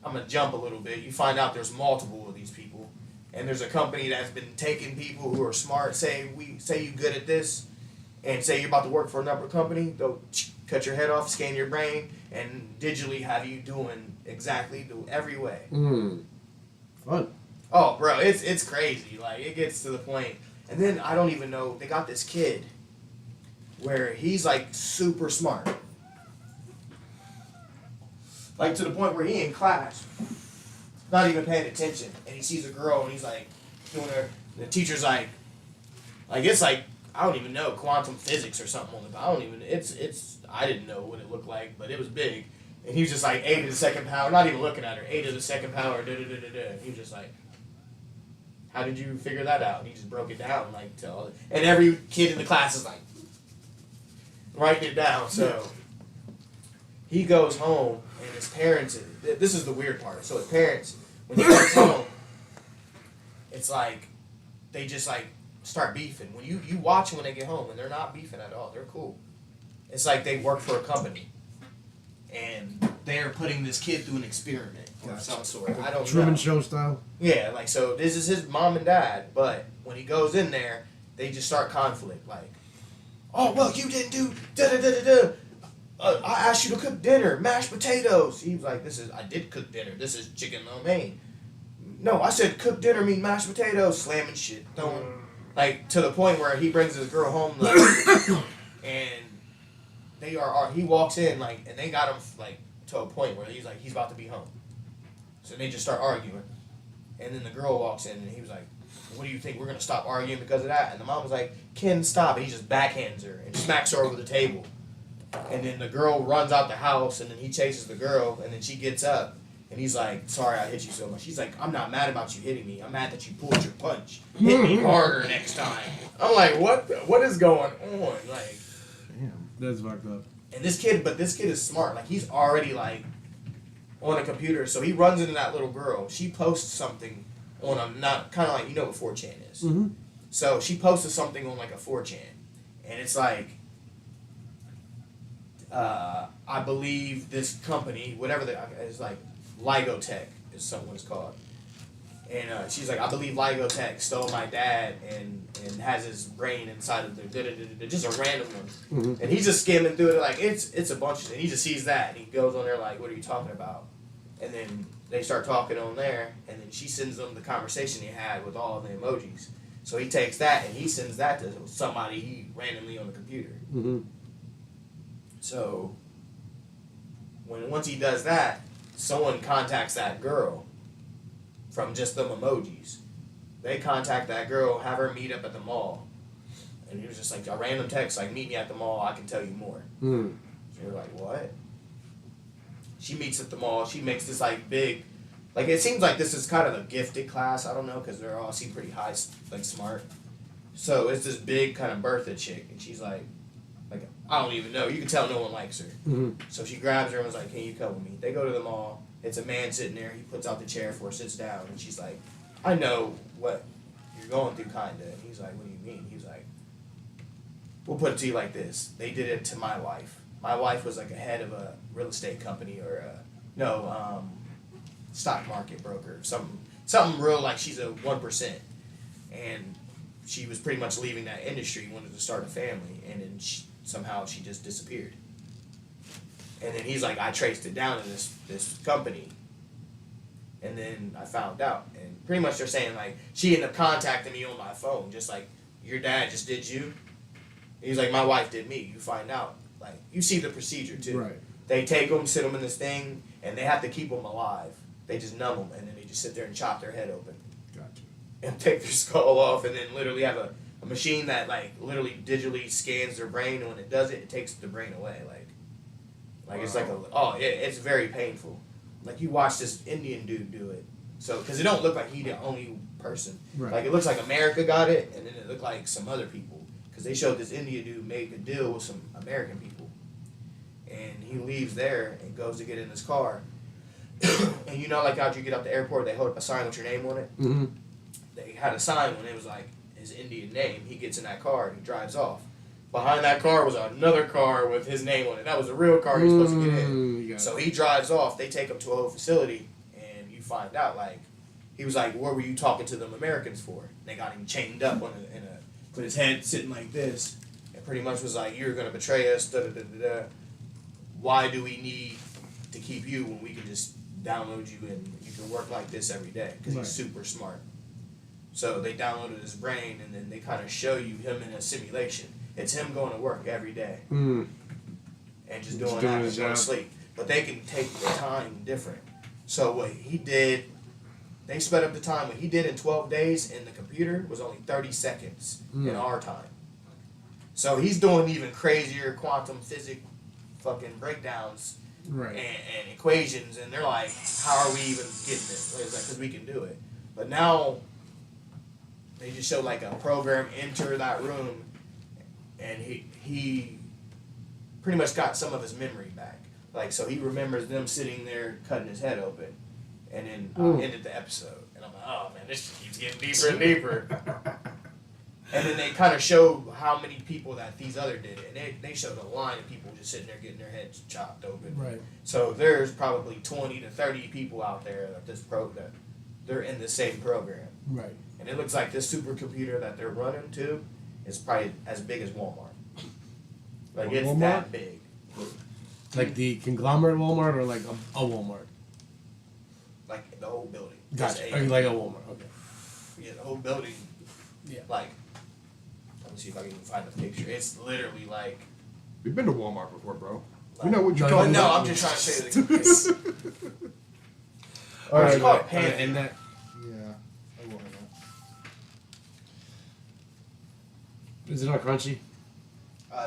D: I'm gonna jump a little bit. You find out there's multiple of these people, and there's a company that's been taking people who are smart. Say you good at this, and say you're about to work for another company. They'll cut your head off, scan your brain, and digitally have you doing exactly every way.
A: Fun.
D: Oh, bro, it's crazy. It gets to the point, and then I don't even know. They got this kid where he's super smart. To the point where he in class, not even paying attention, and he sees a girl and he's doing her. The teacher's it's I don't even know, quantum physics or something on it. I don't even. I didn't know what it looked like, but it was big, and he was just 8 to the second power. Not even looking at her. 8 to the second power. Da da da da da. He was just how did you figure that out? And he just broke it down to all. And every kid in the class is writing it down. So he goes home. And his parents, this is the weird part. So his parents, when he comes home, it's they just start beefing. When you watch them when they get home, and they're not beefing at all. They're cool. It's they work for a company, and they're putting this kid through an experiment of some sort. I don't know.
A: Truman Show style.
D: Yeah, so this is his mom and dad, but when he goes in there, they just start conflict. Oh well, you didn't do da da da da da. I asked you to cook dinner, mashed potatoes. He was like, I did cook dinner. This is chicken lo mein. No, I said cook dinner mean mashed potatoes, slamming shit, throwing, to the point where he brings his girl home, and he walks in, and they got him, to a point where he's about to be home. So they just start arguing. And then the girl walks in, and he was like, what do you think, we're going to stop arguing because of that? And the mom was like, Ken, stop. And he just backhands her and smacks her over the table. And then the girl runs out the house, and then he chases the girl, and then she gets up, and he's like, sorry I hit you so much. She's like, I'm not mad about you hitting me. I'm mad that you pulled your punch. Hit me harder next time. I'm like, what is going on?
A: Damn, that's fucked up.
D: And this kid is smart. He's already on a computer. So he runs into that little girl. She posts something on a not kind of like, you know what 4chan is.
A: Mm-hmm.
D: So she posted something on like a 4chan, and it's like, I believe this company, whatever it's like, LIGO Tech is something it's called. And she's like, I believe LIGO Tech stole my dad and has his brain inside of the just a random one.
A: Mm-hmm.
D: And he's just skimming through it like it's a bunch of, and he just sees that and he goes on there like, what are you talking about? And then they start talking on there, and then she sends them the conversation he had with all of the emojis. So he takes that and he sends that to somebody he randomly on the computer.
A: Mm-hmm.
D: So once he does that, someone contacts that girl from just them emojis. They contact that girl, have her meet up at the mall. And he was just like, a random text like, meet me at the mall, I can tell you more.
A: Mm.
D: So you're like, what? She meets at the mall, she makes this like big, like it seems like this is kind of a gifted class, I don't know, because they're all seem pretty high, like smart. So it's this big kind of Bertha chick, and she's like, I don't even know, you can tell no one likes her.
A: Mm-hmm.
D: So she grabs her and was like, can you come with me? They go to the mall. It's a man sitting there. He puts out the chair for her, sits down, and she's like, I know what you're going through, kind of. And he's like, what do you mean? He's like, we'll put it to you like this. They did it to my wife. My wife was like a head of a real estate company or stock market broker. Something real, like she's a 1%. And she was pretty much leaving that industry, wanted to start a family, and then somehow she just disappeared. And then he's like, I traced it down to this company. And then I found out. And pretty much they're saying, like, she ended up contacting me on my phone, just like, your dad just did you. He's like, my wife did me. You find out. Like, you see the procedure, too.
A: Right.
D: They take them, sit them in this thing, and they have to keep them alive. They just numb them, and then they just sit there and chop their head open.
A: Gotcha.
D: And take their skull off, and then literally have a machine that, like, literally digitally scans their brain, and when it does it, it takes the brain away, like wow. It's like it's very painful. Like you watch this Indian dude do it, so because it don't look like he the only person.
A: Right.
D: Like it looks like America got it, and then it looked like some other people because they showed this Indian dude make a deal with some American people, and he leaves there and goes to get in his car, and you know like after you get out the airport, they hold up a sign with your name on it.
A: Mm-hmm.
D: They had a sign when it was like his Indian name. He gets in that car and he drives off. Behind that car was another car with his name on it. That was a real car he was supposed to get in. So he drives off. They take him to a whole facility, and you find out, like, he was like, what were you talking to them Americans for? And they got him chained up with his head sitting like this, and pretty much was like, you're going to betray us, da-da-da-da-da. Why do we need to keep you when we can just download you and you can work like this every day? Because he's super smart. So they downloaded his brain, and then they kind of show you him in a simulation. It's him going to work every day and just doing that and going to sleep. But they can take the time different. So what he did, they sped up the time. What he did in 12 days in the computer was only 30 seconds in our time. So he's doing even crazier quantum physics fucking breakdowns and equations. And they're like, how are we even getting this? It's like, because we can do it. But now they just show like a program enter that room. And he pretty much got some of his memory back. Like, so he remembers them sitting there cutting his head open. And then ended the episode. And I'm like, oh, man, this just keeps getting deeper and deeper. And then they kind of show how many people that these other did it. And they showed a line of people just sitting there getting their heads chopped open.
A: Right.
D: So there's probably 20 to 30 people out there that they're in the same program.
A: Right.
D: And it looks like this supercomputer that they're running to is probably as big as Walmart. Like it's
A: Walmart?
D: that big.
A: Like the conglomerate Walmart or like a Walmart?
D: Like the whole building.
A: Gotcha. Like a Walmart, okay.
D: Yeah, the whole building.
A: Yeah.
D: Like, let me see if I can even find a picture. It's literally like.
C: We've been to Walmart before, bro.
D: Like,
C: We know what you're
A: no,
C: talking
D: No,
C: about.
D: I'm just trying to show you the case.
A: All right.
D: It's called Pan.
A: And that.
C: Yeah, I will have that.
A: Is it on Crunchy?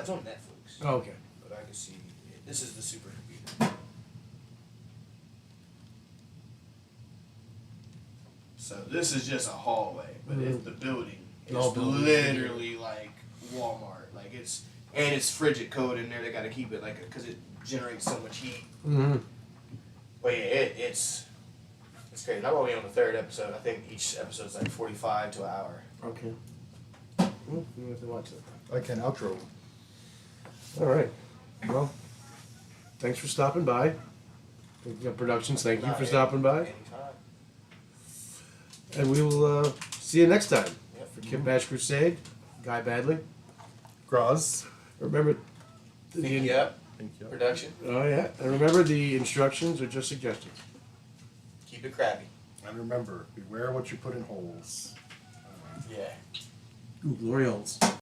D: It's on Netflix.
A: Oh, okay.
D: But I can see. This is the supercomputer. So this is just a hallway, but it's the building. It's literally like Walmart. Like it's frigid code in there. They got to keep it like because it generates so much heat.
A: Mm-hmm.
D: But yeah, it's crazy. I'm only on the third episode. I think each episode's like 45 to an hour.
A: Okay. Well, we have to watch that.
C: Like an outro.
A: All right. Well, thanks for stopping by. Productions, thank you for stopping by.
D: Anytime.
A: And we will see you next time.
D: Yep.
A: For Kitbash Crusade, Guy Badly.
C: Grahz.
A: Remember
B: Think you up.
C: Thank you.
B: Production.
A: Oh yeah. And remember the instructions are just suggestions.
B: Keep it crabby.
C: And remember, beware what you put in holes.
B: Yeah.
A: Ooh, glory holes.